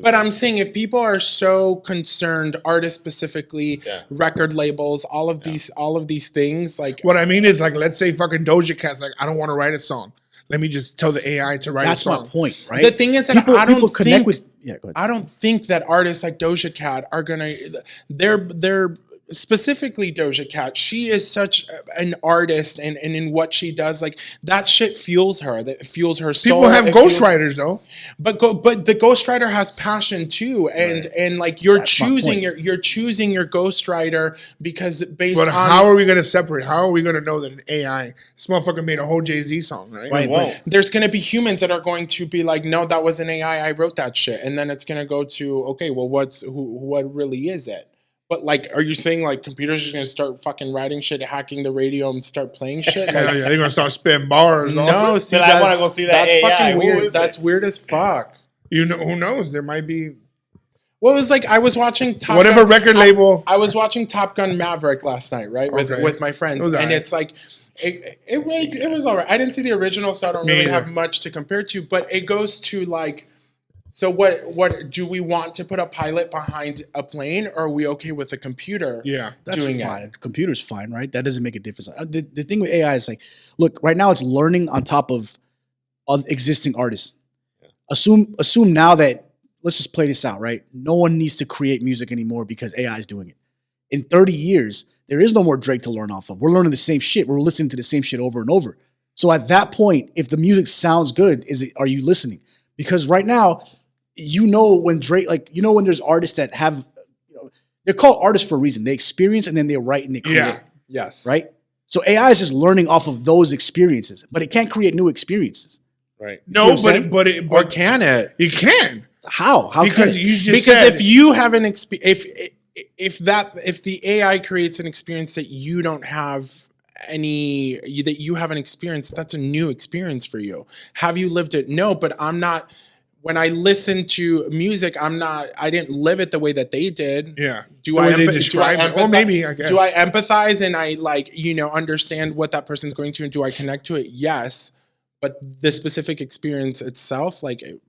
But I'm saying if people are so concerned, artists specifically, record labels, all of these things, like what I mean is like, let's say fucking Doja Cat's like, I don't want to write a song. Let me just tell the AI to write a song. That's my point, right? The thing is that I don't think that artists like Doja Cat are gonna. They're specifically Doja Cat. She is such an artist, and in what she does, like that shit fuels her. That fuels her soul. People have ghostwriters though, but the ghostwriter has passion too, and like you're choosing your ghostwriter because based on. But how are we gonna separate? How are we gonna know that an AI? This motherfucker made a whole Jay-Z song, right? Right. But there's gonna be humans that are going to be like, no, that was an AI. I wrote that shit, and then it's gonna go to okay, well, what really is it? But like, are you saying like computers are just gonna start fucking writing shit, hacking the radio, and start playing shit? Like, yeah, they're gonna start spitting bars. No, see, I want to go see that. That's AI. Fucking weird. That's weird as fuck. Who knows? There might be. Well, it was like I was watching record label. I was watching Top Gun Maverick last night, right, with my friends, and it's like It was all right. I didn't see the original, so I don't really have much to compare to. But it goes to like, so what do we want to put a pilot behind a plane, or are we okay with a computer? Yeah, that's fine. Computer's fine, right? That doesn't make a difference. The thing with AI is like, look, right now it's learning on top of existing artists. Yeah. Assume now that, let's just play this out, right? No one needs to create music anymore because AI is doing it. In 30 years, there is no more Drake to learn off of. We're learning the same shit. We're listening to the same shit over and over. So at that point, if the music sounds good, are you listening? Because right now, when Drake, when there's artists that have, they're called artists for a reason. They experience and then they write and they create. Yeah. Yes. Right? So AI is just learning off of those experiences, but it can't create new experiences. Right. No, but or can it? It can. How? Because you just said, if you have an experience, if the AI creates an experience that you don't have that you haven't experienced, that's a new experience for you. Have you lived it? No, but I'm not. When I listen to music, I didn't live it the way that they did. Yeah. Do I describe it? Or maybe, I guess. Do I empathize and I understand what that person's going through, and do I connect to it? Yes. But the specific experience itself, but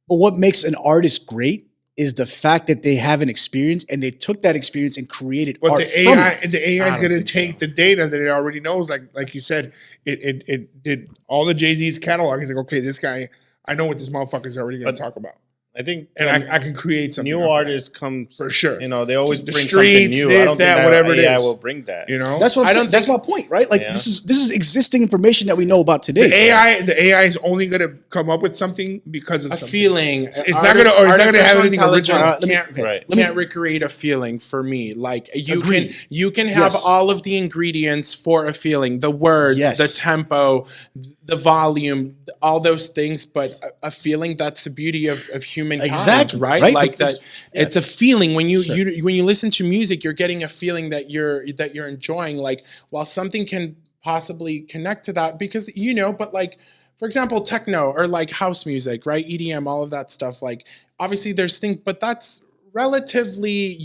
what makes an artist great is the fact that they have an experience and they took that experience and created art the AI is going to take the data that it already knows. Like you said, it did all the Jay-Z's catalog. It's like, okay, this guy, I know what this motherfucker's already going to talk about. I think, and I can create something. New artists come for sure. They always bring streets, something new. This, I don't that, think whatever it is. AI will bring that. That's what I'm saying. That's my point, right? Like this is existing information that we know about today. The AI is only going to come up with something because of a something. feeling. It's not going to have anything original. Can't recreate a feeling for me. Like you can have all of the ingredients for a feeling, the words, the tempo, the volume, all those things, but a feeling, that's the beauty of humankind. Exactly. Right? Like that, it's a feeling. When you listen to music, you're getting a feeling that you're enjoying. Like, while something can possibly connect to that, because but like, for example, techno or like house music, right? EDM, all of that stuff. Like, obviously there's things, but that's relatively,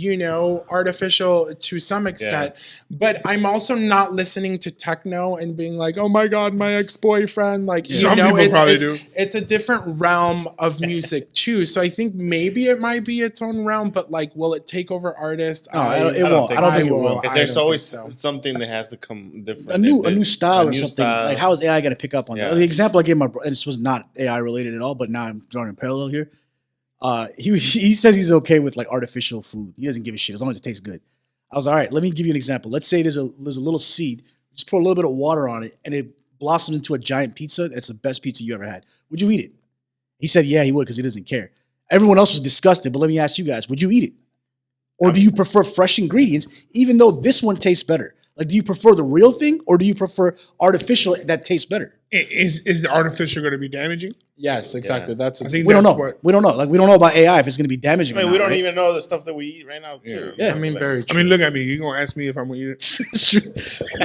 artificial to some extent. But I'm also not listening to techno and being like, oh my God, my ex-boyfriend. Like, some people probably do. It's a different realm of music too. So I think maybe it might be its own realm, but like, will it take over artists? No, it won't. I don't think it will. Because there's always something that has to come different. A new style or something. Like, how is AI going to pick up on that? The example I gave and this was not AI related at all, but now I'm drawing a parallel here. He says he's okay with like artificial food. He doesn't give a shit as long as it tastes good. I was all right. Let me give you an example. Let's say there's a little seed. Just pour a little bit of water on it, and it blossoms into a giant pizza. That's the best pizza you ever had. Would you eat it? He said, yeah, he would, because he doesn't care. Everyone else was disgusted. But let me ask you guys: would you eat it, or do you prefer fresh ingredients? Even though this one tastes better, like, do you prefer the real thing, or do you prefer artificial that tastes better? Is the artificial going to be damaging? Yes, exactly. I think we don't know. We don't know. Like, we don't know about AI if it's going to be damaging. I mean, we don't even know the stuff that we eat right now too. Yeah. I mean, very true. I mean, look at me. You gonna ask me if I'm gonna eat it? It's true.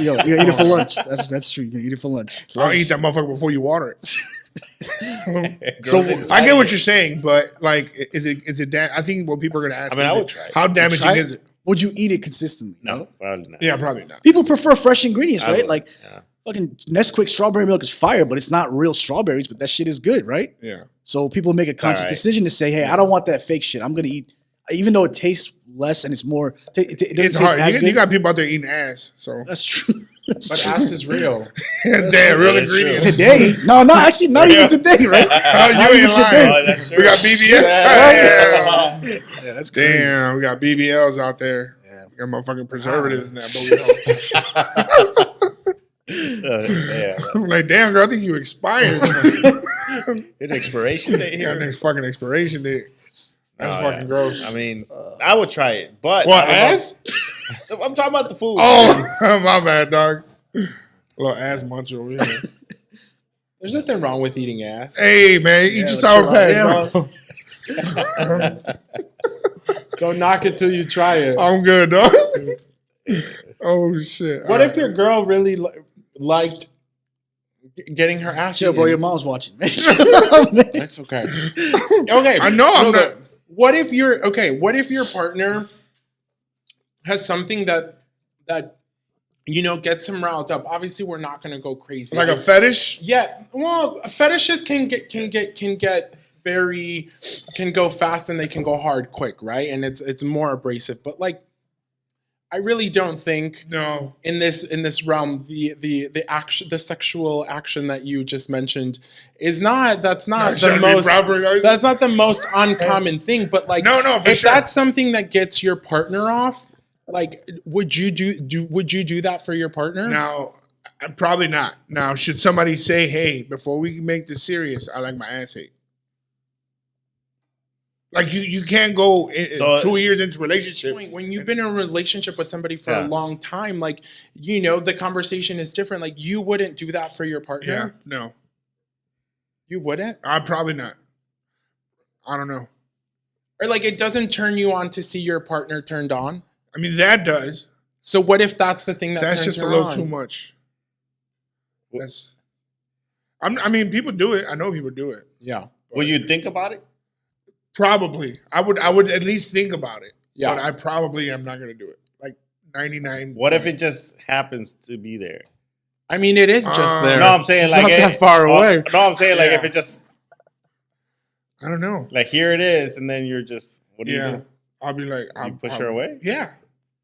Yo, you eat it for lunch. That's true. You can eat it for lunch. I'll eat that motherfucker before you water it. So I get what you're saying, but like, is it? I think what people are gonna ask. I mean, I would try it. How damaging is it? Would you eat it consistently? No, probably not. Yeah, probably not. People prefer fresh ingredients, right? Like, fucking Nesquik strawberry milk is fire, but it's not real strawberries, but that shit is good, right? Yeah. So people make a conscious decision to say, hey, I don't want that fake shit. I'm going to eat, even though it tastes less and it's more, it's hard. You got people out there eating ass, so. That's true. But ass is real. Damn, real ingredients. Today? No, actually, not even today, right? You ain't lying. Oh, that's true. We got BBL. Yeah, that's crazy. Damn, we got BBLs out there. Yeah. We got motherfucking preservatives in that. I'm like, damn, girl, I think you expired. An expiration date here? Yeah, next fucking expiration date. That's fucking gross. I mean, I would try it, but what, ass? I'm talking about the food. Oh, my bad, dog. A little ass muncher over here. There's nothing wrong with eating ass. Hey, man, eat your sour patch, bro. Don't knock it till you try it. I'm good, dog. Oh, shit. What if your girl really liked getting her ass eaten? Bro, your mom's watching. That's okay. Okay. I know I'm not. What if your partner has something that gets him riled up. Obviously, we're not going to go crazy. Like a fetish? Yeah. Well, fetishes can go fast and they can go hard quick, right? And it's more abrasive. But like, I really don't think in this realm the sexual action that you just mentioned that's not the most uncommon thing. But like, if that's something that gets your partner off, like, would you do that for your partner? Now, probably not. Now, should somebody say, "Hey, before we make this serious, I like my ass ate." Like you can't go 2 years into a relationship. When you've been in a relationship with somebody for a long time, like, the conversation is different. Like, you wouldn't do that for your partner. Yeah, no. You wouldn't? I'm probably not. I don't know. Or like, it doesn't turn you on to see your partner turned on? I mean, that does. So what if that's the thing that's turns just a little too much? I mean, people do it. I know people do it. Yeah. Will you think about it? Probably. I would at least think about it. Yeah. But I probably am not going to do it. Like 99. What if it just happens to be there? I mean, it is just there. No, I'm saying it's like not that far away. No, I'm saying like if it just. I don't know. Like here it is, and then you're just. What do you do? I'll be like, you push her away? Yeah,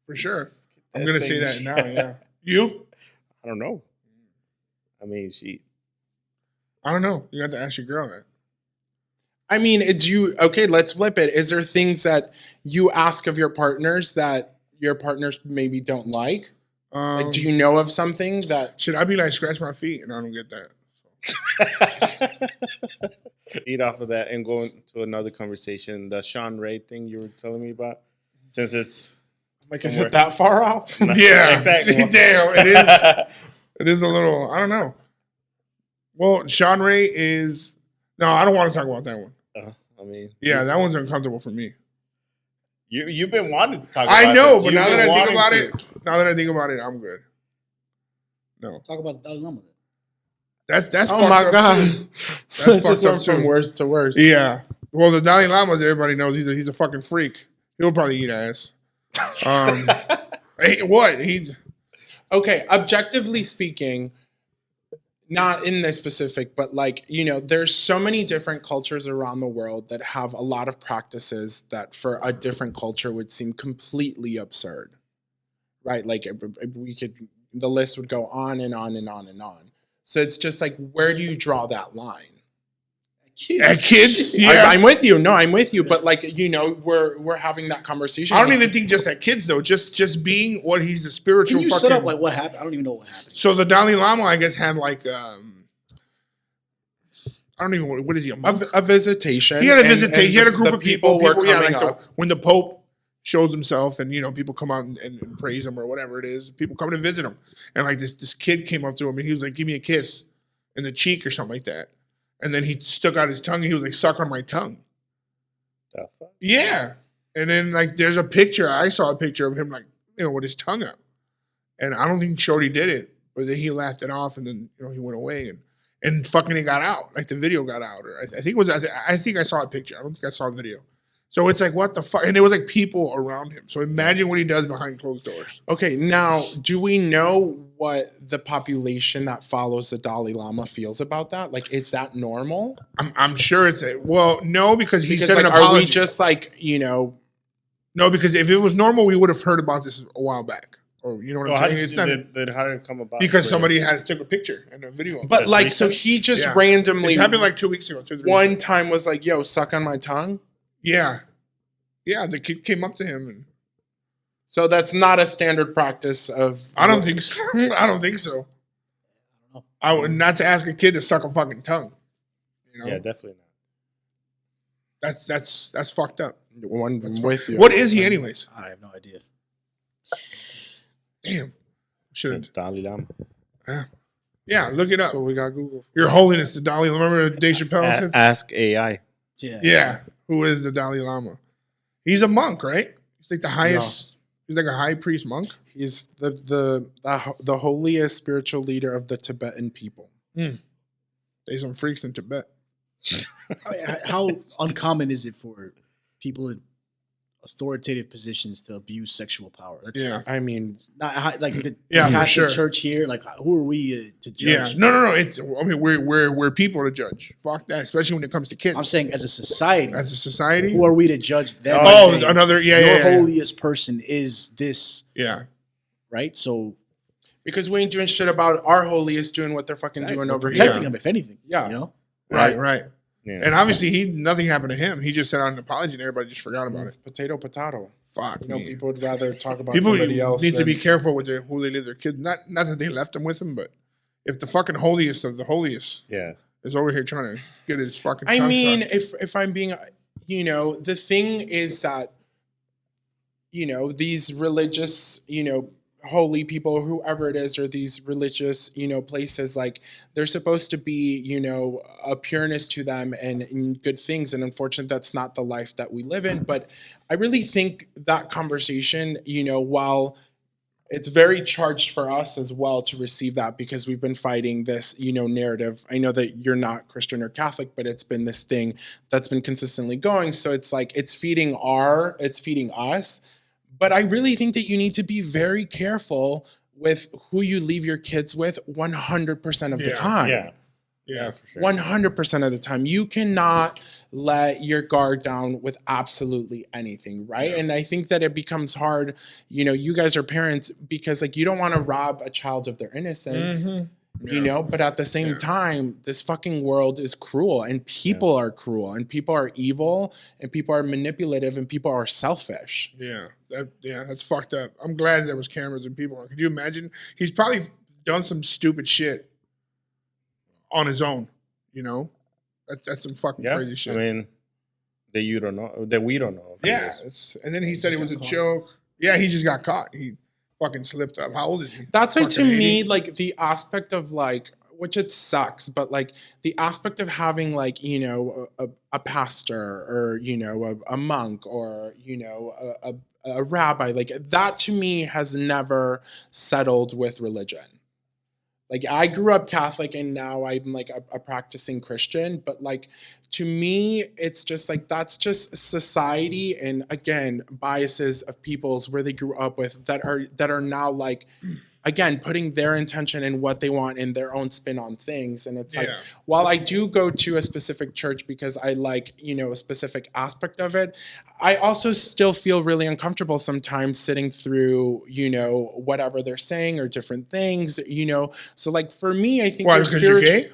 for sure. I'm going to say that now, yeah. You? I don't know. I mean, I don't know. You got to ask your girl that. I mean, okay, let's flip it. Is there things that you ask of your partners that your partners maybe don't like? Like, do you know of something that... Should I be like, scratch my feet? And I don't get that. Eat off of that and go into another conversation. The Sean Ray thing you were telling me about. Since it's... Like, is it that far off? Yeah. Exactly. Damn, it is. It is a little... I don't know. Well, Sean Ray is... No, I don't want to talk about that one. I mean... Yeah, that one's uncomfortable for me. You've been wanting to talk about it. I know, but now that I think about it, I'm good. No. Talk about the Dalai Lama. That's oh my God. That's just went from worst to worst. Yeah. Well, the Dalai Lama, everybody knows he's a fucking freak. He'll probably eat ass. What? Okay, objectively speaking, not in this specific, but like, there's so many different cultures around the world that have a lot of practices that for a different culture would seem completely absurd, right? Like the list would go on and on and on and on. So it's just like, where do you draw that line? At kids? Yeah. I'm with you. No, I'm with you. But like, we're having that conversation. I don't even think just at kids though. Just being what he's the spiritual. Can you set up like what happened? I don't even know what happened. So the Dalai Lama, I guess, had like I don't even know, what is he, a monk? A visitation. He had a visitation. He had a group of people. Coming when the Pope shows himself and people come out and praise him or whatever it is, people come to visit him. And like this kid came up to him and he was like, "Give me a kiss in the cheek" or something like that. And then he stuck out his tongue and he was like, "Suck on my tongue." Yeah. And then like there's a picture. I saw a picture of him like, with his tongue out. And I don't think Shorty did it, but then he laughed it off and then, he went away and fucking it got out. Like the video got out. Or I think I saw a picture. I don't think I saw a video. So it's like, what the fuck? And there was like people around him. So imagine what he does behind closed doors. Okay, now, do we know what the population that follows the Dalai Lama feels about that? Like, is that normal? I'm sure it's no, because he said an like, apology. Are we just like, No, because if it was normal, we would have heard about this a while back. Or you know what I'm saying? It's not how did it come about? Because somebody took a picture and a video. But like, so he just randomly... It happened like 2 weeks ago. 2 or 3 one weeks ago. time was like, "Yo, suck on my tongue"? Yeah. Yeah, the kid came up to him. And so that's not a standard practice of... I don't think so. I don't think so. I would not to ask a kid to suck a fucking tongue. Yeah, definitely not. That's fucked up. With you. What is he anyways? I have no idea. Damn. Should Dalai Lama. Yeah, look it up. So we got Google. Your Holiness, the Dalai Lama. Remember Dave Chappelle said? Ask AI. Yeah. Who is the Dalai Lama? He's a monk, right? He's like the highest. No. He's like a high priest monk. He's the holiest spiritual leader of the Tibetan people. There's some freaks in Tibet. I mean, how uncommon is it for people in authoritative positions to abuse sexual power. Yeah. I mean, Not like the Yeah, for Catholic sure. Church here. Like, who are we to judge? Yeah, no. We're people to judge. Fuck that, especially when it comes to kids. I'm saying as a society. As a society, Who are we to judge them? Oh, saying, another your yeah. holiest person is this. Yeah. Right. So because we ain't doing shit about our holiest doing what they're fucking doing over here. Protecting them, if anything. Yeah. You know. Right. Yeah. And obviously, nothing happened to him. He just sent out an apology, and everybody just forgot about It's it. potato. Fuck. You know, me. people would rather talk about People somebody else. need to be careful with who they leave their kids. Not that they left them with them, but if the fucking holiest of the holiest is over here trying to get his fucking. I mean, if I'm being, you know, the thing is that, you know, these religious, you know, holy people, whoever it is, or these religious, you know, places, like they're supposed to be, you know, a pureness to them and good things. And unfortunately, that's not the life that we live in. But I really think that conversation, you know, while it's very charged for us as well to receive that, because we've been fighting this, you know, narrative. I know that you're not Christian or Catholic, but it's been this thing that's been consistently going. So it's like, it's feeding us. But I really think that you need to be very careful with who you leave your kids with 100% of the time. Yeah, for sure. 100% of the time. You cannot let your guard down with absolutely anything, right? And I think that it becomes hard, you know, you guys are parents, because like you don't want to rob a child of their innocence. You know, but at the same time, this fucking world is cruel, and people are cruel, and people are evil, and people are manipulative, and people are selfish. That's fucked up. I'm glad there was cameras and people. Could you imagine? He's probably done some stupid shit on his own. You know, that's some fucking crazy shit. I mean, that you don't know, that we don't know. Yeah, and then he said it was a joke. Yeah, he just got caught. He fucking slipped up. How old is he? That's why, to 80? me, like the aspect of like, which it sucks, but like the aspect of having like, you know, a pastor or, you know, a monk or, you know, a rabbi, like that to me has never settled with religion. Like I grew up Catholic and now I'm like a practicing Christian, but like to me, it's just like, that's just society. And again, biases of people's where they grew up with that are now like, again, putting their intention and what they want in their own spin on things. And it's like, while I do go to a specific church because I like, you know, a specific aspect of it, I also still feel really uncomfortable sometimes sitting through, you know, whatever they're saying or different things, you know. So like for me, I think why, because you're gay?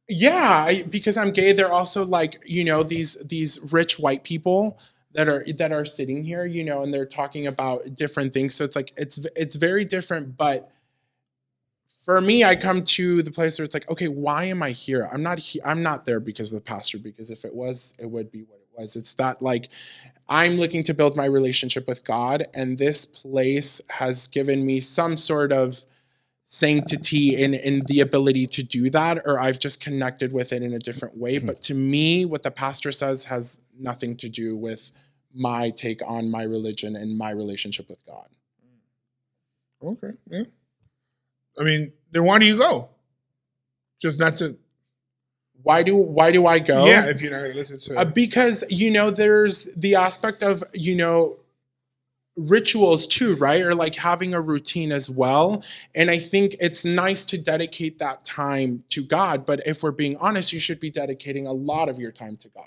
Yeah, because I'm gay. They're also like, you know, these rich white people that are sitting here, you know, and they're talking about different things. So it's like, it's very different. But for me, I come to the place where it's like, okay, why am I here? I'm not there because of the pastor, because if it was, it would be what it was. It's that like, I'm looking to build my relationship with God, and this place has given me some sort of sanctity in the ability to do that, or I've just connected with it in a different way. But to me, what the pastor says has nothing to do with my take on my religion and my relationship with God. Okay, yeah. I mean, then why do you go? Just not to. Why do I go? Yeah, if you're not gonna listen to. Because, you know, there's the aspect of, you know, rituals too, right? Or like having a routine as well. And I think it's nice to dedicate that time to God. But if we're being honest, you should be dedicating a lot of your time to God.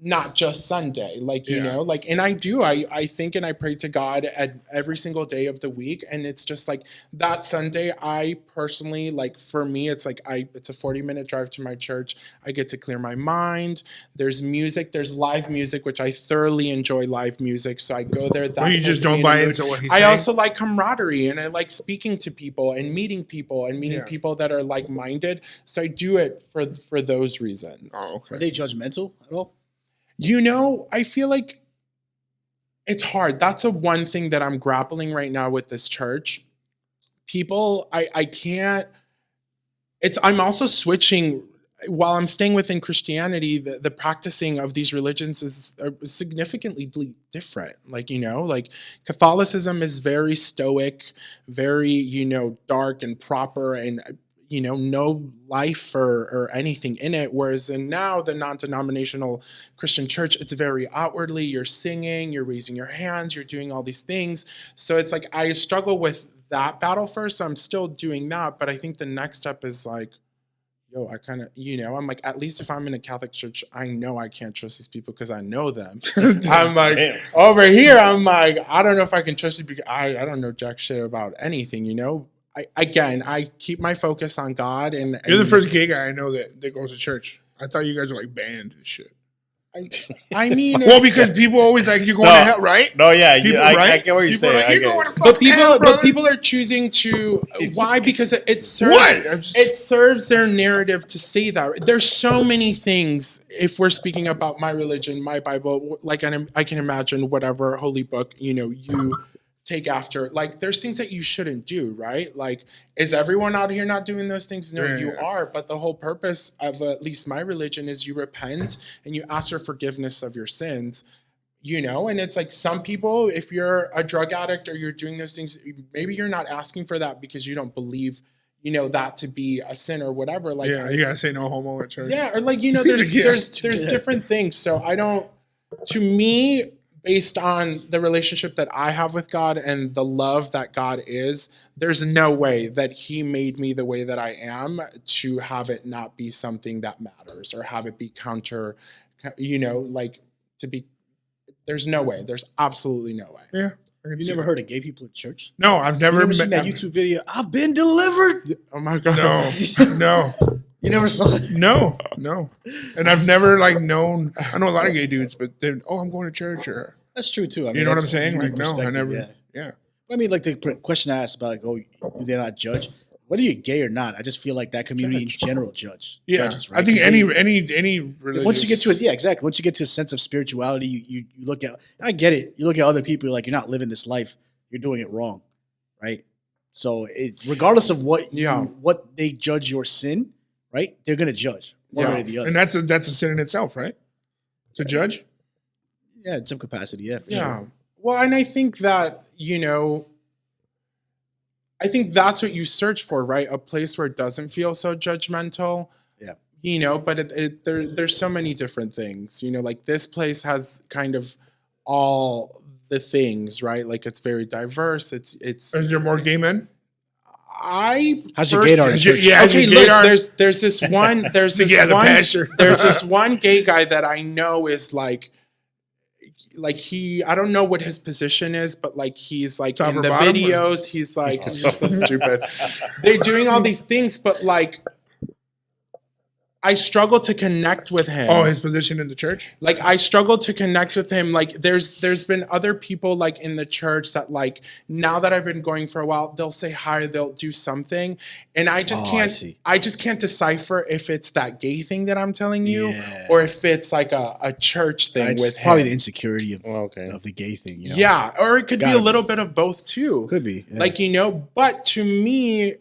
Not just Sunday, like, you know, like, and I think, and I pray to God at every single day of the week. And it's just like that Sunday, I personally, like, for me, it's like, it's a 40-minute drive to my church. I get to clear my mind. There's music, there's live music, which I thoroughly enjoy live music. So I go there. Well, you just don't buy into what he's saying? I also like camaraderie, and I like speaking to people and meeting people people that are like-minded. So I do it for those reasons. Oh, okay. Are they judgmental at all? You know, I feel like it's hard. That's one thing that I'm grappling right now with this church. People, I can't, I'm also switching, while I'm staying within Christianity, the practicing of these religions is significantly different. Like, you know, like Catholicism is very stoic, very, you know, dark and proper. And, no life or anything in it. Whereas in now the non-denominational Christian church, it's very outwardly, you're singing, you're raising your hands, you're doing all these things. So it's like, I struggle with that battle first. So I'm still doing that. But I think the next step is like, I kind of, I'm like, at least if I'm in a Catholic church, I know I can't trust these people because I know them. I'm like, over here, I'm like, I don't know if I can trust you because I don't know jack shit about anything, I keep my focus on God. And you're the first gay guy I know that goes to church. I thought you guys were like banned and shit. I mean, well, because people always like you're going to hell, right? No, yeah, people, right? I get what you're saying. Like, you're going to but people are choosing to. Why? Because it serves their narrative to say that. There's so many things. If we're speaking about my religion, my Bible, like I can imagine whatever holy book you take after. Like, there's things that you shouldn't do, right? Like, is everyone out here not doing those things? No, you are. But the whole purpose of at least my religion is you repent and you ask for forgiveness of your sins, and it's like some people, if you're a drug addict or you're doing those things, maybe you're not asking for that because you don't believe that to be a sin or whatever. Like, you gotta say no homo at church. Yeah, or like, there's different things. So to me, based on the relationship that I have with God and the love that God is, there's no way that he made me the way that I am to have it not be something that matters or have it be counter, there's no way. There's absolutely no way. Yeah. You never heard of gay people in church? No, I've never seen that YouTube video. I've been delivered. Oh my God. No. You never saw it? No. And I've never known. I know a lot of gay dudes, but then I'm going to church or. That's true too. I mean, you know what I'm saying? Like, no, I never. Yeah. I mean, like the question I asked about, do they not judge? Whether you're gay or not, I just feel like that community in general judges. Right? I think any religious. Once you get to exactly. Once you get to a sense of spirituality, you look at. I get it. You look at other people, you're not living this life. You're doing it wrong, right? So, regardless of what they judge your sin, right? They're gonna judge one way or the other, and that's a sin in itself, right? To judge. Yeah, in some capacity, yeah, for sure. Well, and I think that I think that's what you search for, right? A place where it doesn't feel so judgmental. Yeah. But there's so many different things. Like this place has kind of all the things, right? Like it's very diverse. It's. Is there more gay men? How's your gaydar? Yeah. Okay. Look, there's this one. There's this one gay guy that I know is like I don't know what his position is, but he's in the videos, he's like, he's just so stupid. They're doing all these things, but I struggle to connect with him. Oh, his position in the church? I struggle to connect with him. There's been other people in the church that now that I've been going for a while, they'll say hi, they'll do something. And I just can't decipher if it's that gay thing that I'm telling you or if it's a church thing with him. Probably the insecurity of the gay thing. Yeah. Or it could be a little bit of both too. Could be. Yeah. But to me,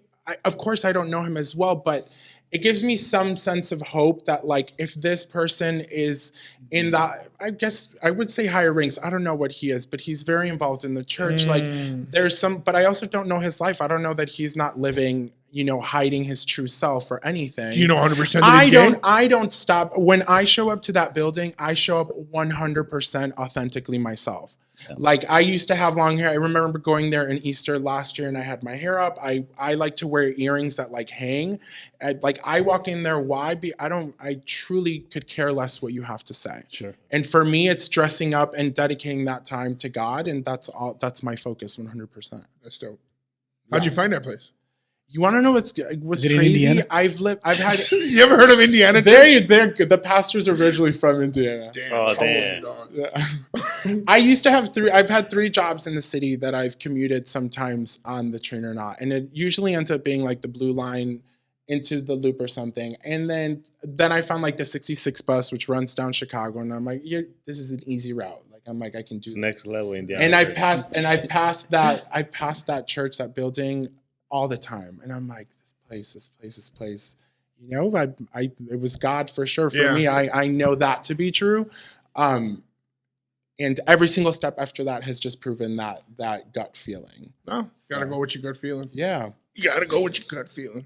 of course I don't know him as well, but it gives me some sense of hope that if this person is in that, I guess I would say higher ranks. I don't know what he is, but he's very involved in the church. There's but I also don't know his life. I don't know that he's not living, hiding his true self or anything. Do you know 100% that he's gay? I don't stop. When I show up to that building, I show up 100% authentically myself. Yeah. I used to have long hair. I remember going there in Easter last year and I had my hair up. I like to wear earrings that hang. I walk in there. Why? I truly could care less what you have to say. Sure. And for me, it's dressing up and dedicating that time to God. And that's my focus 100%. That's dope. How'd you find that place? You want to know what's crazy? I've had. You ever heard of Indiana? The pastor's originally from Indiana. Damn. Yeah. I've had 3 jobs in the city that I've commuted sometimes on the train or not, and it usually ends up being the Blue Line into the Loop or something. And then I found the 66 bus, which runs down Chicago, and I'm like, this is an easy route. I can do it's next level Indiana. And I've passed that church, that building, all the time, and I'm like, this place. It was God for sure for me. I know that to be true, and every single step after that has just proven that gut feeling. No, gotta go with your gut feeling. Yeah, you gotta go with your gut feeling.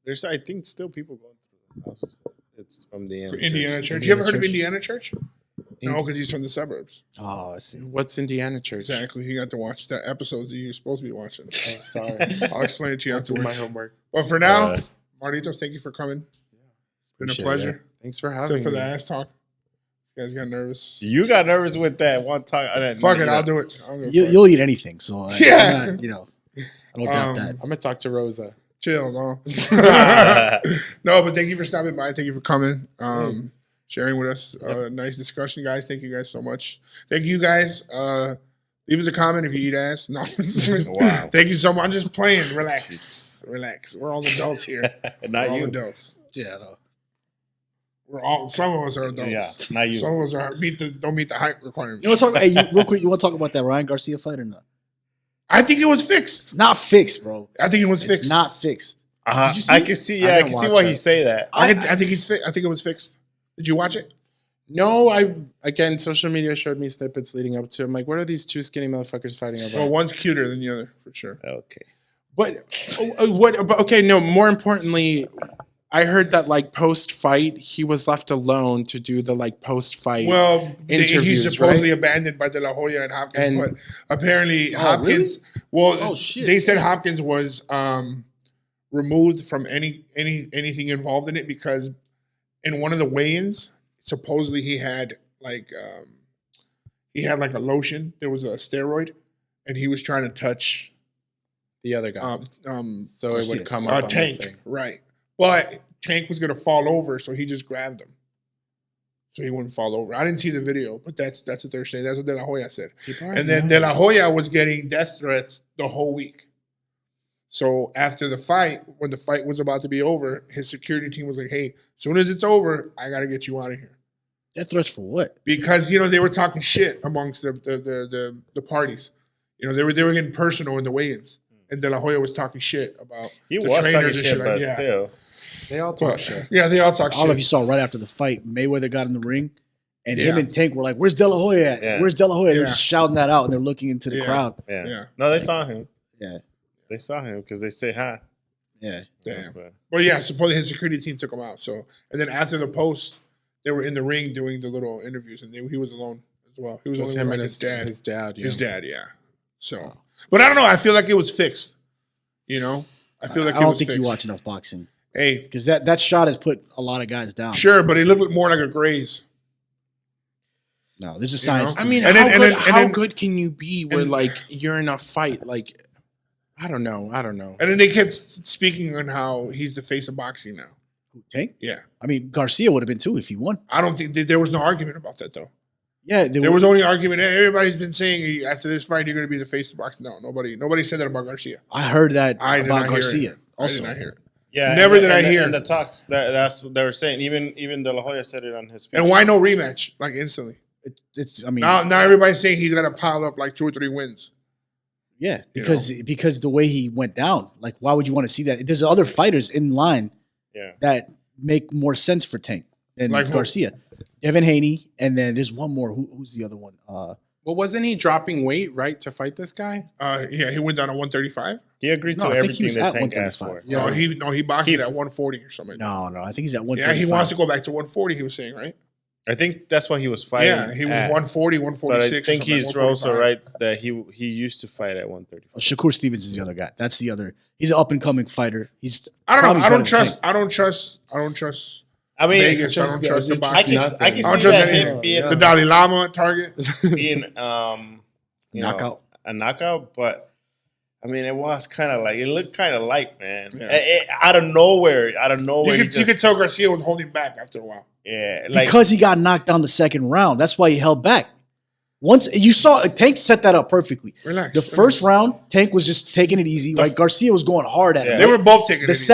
There's, I think, still people going through the houses. It's from the Indiana Church. You ever heard of Indiana Church? No, because he's from the suburbs. Oh, I see. What's Indiana Church? Exactly. You got to watch the episodes that you're supposed to be watching. Oh, sorry. I'll explain it to you afterwards. My homework. But for now, Marlitos, thank you for coming. It's been a pleasure. Thanks for having me. Except for the ass talk. This guy's got nervous. You got nervous with that one talk. Fuck it, I'll do it. You'll eat anything, so yeah. I don't doubt that. I'm gonna talk to Rosa. Chill, no. No, but thank you for stopping by. Thank you for coming. Sharing with us. Nice discussion, guys. Thank you guys so much. Thank you guys. Leave us a comment if you eat ass. No. Wow. Thank you so much. I'm just playing. Relax. Relax. We're all adults here. Not We're you. all adults. Yeah, no. We're all. Some of us are adults. Yeah, not you. Some of us are don't meet the height requirements. You want to talk? Real quick. You want to talk about that Ryan Garcia fight or not? I think it was fixed. Not fixed, bro. I think it was fixed. It's not fixed. Did you see I can see. Yeah, I can see why he say that. I think he's. I think it was fixed. Did you watch it? No, again, social media showed me snippets leading up to it. I'm like, what are these two skinny motherfuckers fighting about? Well, one's cuter than the other, for sure. Okay. But okay, no, more importantly, I heard that like post-fight, he was left alone to do the like post-fight interviews, he's supposedly abandoned by De La Hoya and Hopkins, but apparently Hopkins, they said Hopkins was removed from anything involved in it because in one of the weigh-ins, supposedly he had like a lotion. There was a steroid, and he was trying to touch the other guy. So it would come up on Tank, the thing. right? But Tank was gonna fall over, so he just grabbed him, so he wouldn't fall over. I didn't see the video, but that's what they're saying. That's what De La Hoya said. And then De La Hoya was getting death threats the whole week. So after the fight, when the fight was about to be over, his security team was like, "Hey, as soon as it's over, I gotta get you out of here." Death threats for what? Because they were talking shit amongst the parties. They were getting personal in the weigh-ins, and De La Hoya was talking shit about the trainers and shit. But still, they all talk shit. Yeah, they all talk shit. I don't know if you saw right after the fight, Mayweather got in the ring, and him and Tank were like, "Where's De La Hoya at? Yeah. Where's De La Hoya?" They're just shouting that out, and they're looking into the crowd. Yeah. No, they saw him. Yeah. They saw him because they say hi. Yeah. Damn. Well, yeah, supposedly his security team took him out. So, and then after the post, they were in the ring doing the little interviews, and he was alone as well. He was Just only him with and his dad. His dad, His dad, yeah. So, but I don't know. I feel like it was fixed. I feel like I it was don't think fixed. you watch enough boxing. Hey, because that shot has put a lot of guys down. Sure, but it looked more like a graze. No, there's a science. I mean, how good can you be where like you're in a fight? Like, I don't know. And then they kept speaking on how he's the face of boxing now. Tank? Yeah. I mean, Garcia would have been too if he won. I don't think there was no argument about that though. Yeah, there was only argument. Everybody's been saying after this fight you're going to be the face of boxing. No, nobody said that about Garcia. I heard that about Garcia. Also, I did not hear it. Yeah, never did I hear. In the talks, that's what they were saying. Even De La Hoya said it on his speech. And why no rematch? Like instantly. I mean, now everybody's saying he's going to pile up like 2 or 3 wins. Yeah, because the way he went down, like, why would you want to see that? There's other fighters in line that make more sense for Tank than like Garcia. Evan Haney, and then there's one more. Who's the other one? Well, wasn't he dropping weight, right, to fight this guy? Yeah, he went down to 135. He agreed to everything that Tank asked for. Yeah. He boxed at 140 or something. No, I think he's at 135. Yeah, he wants to go back to 140, he was saying, right? I think that's why he was fighting. Yeah, he was 140, 146. But I think he's also right that he used to fight at 135. Shakur Stevens is the other guy. That's the other. He's an up and coming fighter. I don't know. I don't trust. I mean, Vegas. I don't trust the boxing. I can see that him being the Dalai Lama target, being knockout, a knockout. But I mean, it was kind of like it looked kind of light, man. Out of nowhere. You could tell Garcia was holding back after a while. Yeah, because he got knocked down the second round. That's why he held back. Once you saw Tank set that up perfectly. Relax. First round, Tank was just taking it easy. Right, Garcia was going hard at him. They were both taking it easy.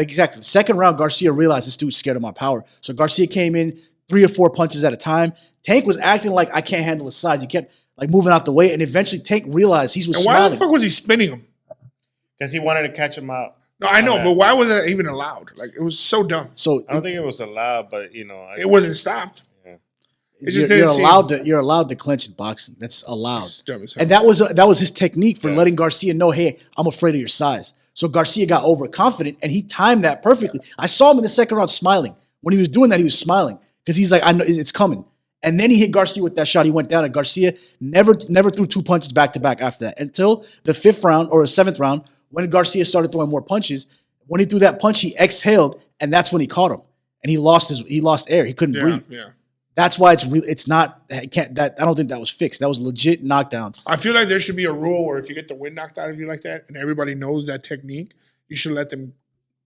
Exactly. The second round, Garcia realized this dude's scared of my power. So Garcia came in 3 or 4 punches at a time. Tank was acting like I can't handle his size. He kept like moving out the way, and eventually Tank realized he was smiling. Why the fuck was he spinning him? Because he wanted to catch him out. No, I know, but why was that even allowed? Like, it was so dumb. So I don't think it was allowed, but it wasn't stopped. Yeah. You're allowed to clinch in boxing. That's allowed. And that was his technique for letting Garcia know, hey, I'm afraid of your size. So Garcia got overconfident, and he timed that perfectly. I saw him in the second round smiling. When he was doing that, he was smiling because he's like, I know it's coming. And then he hit Garcia with that shot. He went down, and Garcia never threw 2 punches back to back after that until the 5th round or the 7th round when Garcia started throwing more punches. When he threw that punch, he exhaled, and that's when he caught him, and he lost air. He couldn't breathe. Yeah. That's why it's not. I don't think that was fixed. That was legit knockdown. I feel like there should be a rule where if you get the wind knocked out of you like that, and everybody knows that technique, you should let them.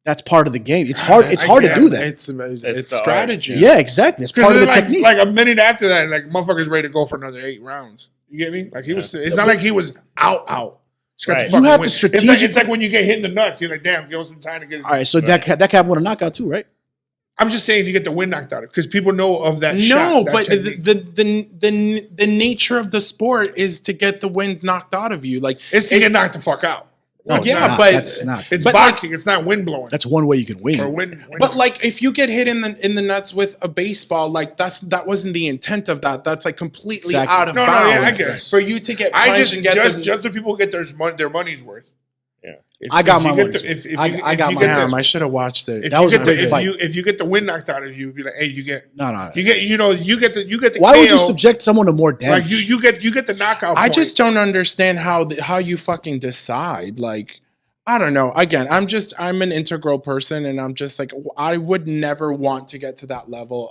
That's part of the game. It's hard. It's hard to do that. It's strategy. Yeah, exactly. It's part of the technique. Like a minute after that, like motherfucker's ready to go for another 8 rounds. You get me? Like he was. It's not like he was out. Right. You have to strategically. It's like when you get hit in the nuts. You're like, damn, give us some time to get his. All right, so that happened with a knockout too, right? I'm just saying if you get the wind knocked out of it, because people know of that shot. No, but the nature of the sport is to get the wind knocked out of you. Like it's to get knocked the fuck out. No, it's not. It's boxing. It's not wind blowing. That's one way you can win. Wind but like if you get hit in the nuts with a baseball, like that wasn't the intent of that. That's like completely out of bounds. Yeah, I guess. For you to get punched and get just so people get their money's worth. Yeah. I got my money. I got my arm. I should have watched it. That was a great fight. If you get the wind knocked out of you, be like, hey, you get no. You get the. Why would you subject someone to more damage? Like you get the knockout. I just don't understand how you fucking decide. Like I don't know. Again, I'm an integral person, and I'm just like I would never want to get to that level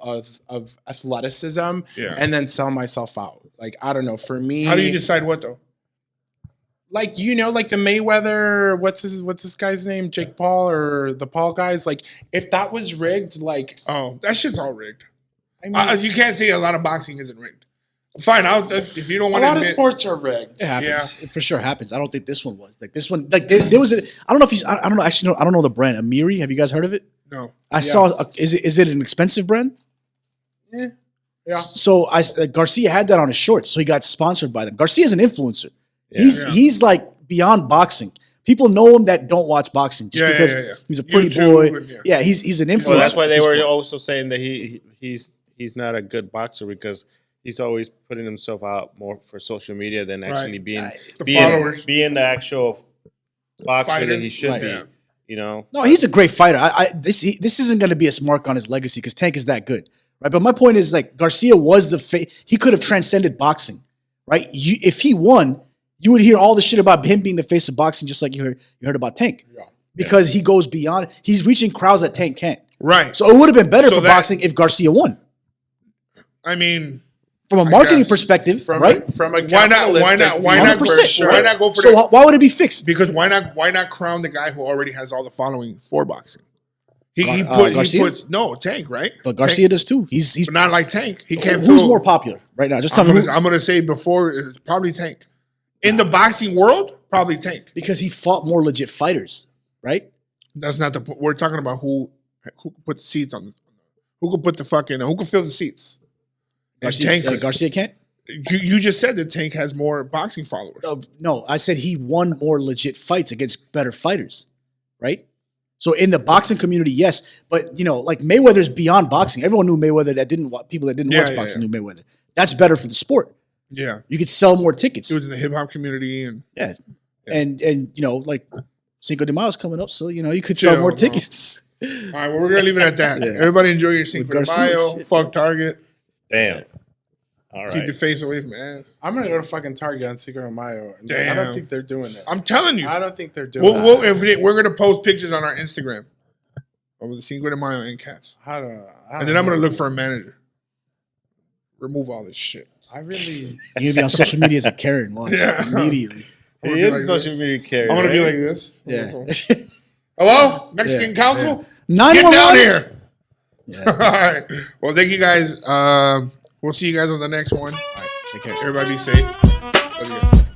of athleticism and then sell myself out. Like I don't know. For me, how do you decide what though? Like like the Mayweather, what's this guy's name, Jake Paul or the Paul guys? Like if that was rigged, like that shit's all rigged. I mean, you can't say a lot of boxing isn't rigged. Fine, if you don't want to. A lot of sports are rigged. It happens. It for sure happens. I don't think this one was like this one. Like there was I don't know if he's. I don't know. Actually, I don't know the brand. Amiri. Have you guys heard of it? No. I saw. Is it an expensive brand? Yeah. So Garcia had that on his shorts, so he got sponsored by them. Garcia's an influencer. Yeah. He's like beyond boxing. People know him that don't watch boxing just because he's a pretty boy. He's an influencer. Well, that's why they were also saying that he's not a good boxer because he's always putting himself out more for social media than actually being the actual boxer that he should be. You know? No, he's a great fighter. This isn't going to be a mark on his legacy because Tank is that good, right? But my point is like Garcia was he could have transcended boxing, right? If he won. You would hear all the shit about him being the face of boxing, just like you heard about Tank, because he goes beyond. He's reaching crowds that Tank can't. Right. So it would have been better for boxing if Garcia won. I mean, from a marketing perspective, right? From a why not go for? So why would it be fixed? Because why not crown the guy who already has all the following for boxing? He puts Tank, right? But Garcia does too. He's but not like Tank. He can't. Who's more popular right now? Just tell me. I'm gonna say before it's probably Tank. In the boxing world, probably Tank. Because he fought more legit fighters, right? That's not the. We're talking about who could put the seats on. Who could put the fucking. Who could fill the seats? Garcia can't. You just said that Tank has more boxing followers. No, I said he won more legit fights against better fighters, right? So in the boxing community, yes, but like Mayweather's beyond boxing. Everyone knew Mayweather. People that didn't watch boxing knew Mayweather. That's better for the sport. Yeah, you could sell more tickets. He was in the hip hop community, and and like Cinco de Mayo's coming up, so you could sell more tickets. All right, well we're gonna leave it at that. Everybody enjoy your Cinco de Mayo. Fuck Target. Damn. All right. Keep your face away from man. I'm gonna go to fucking Target on Cinco de Mayo. Damn. I don't think they're doing it. I'm telling you. I don't think they're doing it. We're gonna post pictures on our Instagram of the Cinco de Mayo in caps. And then I'm gonna look for a manager. Remove all this shit. I really. You're gonna be on social media as a Karen immediately. He is a social media Karen. I'm gonna be like this. Yeah. Hello, Mexican Council. 911. Get down here. Yeah. All right. Well, thank you guys. We'll see you guys on the next one. All right. Take care. Everybody be safe. Love you guys.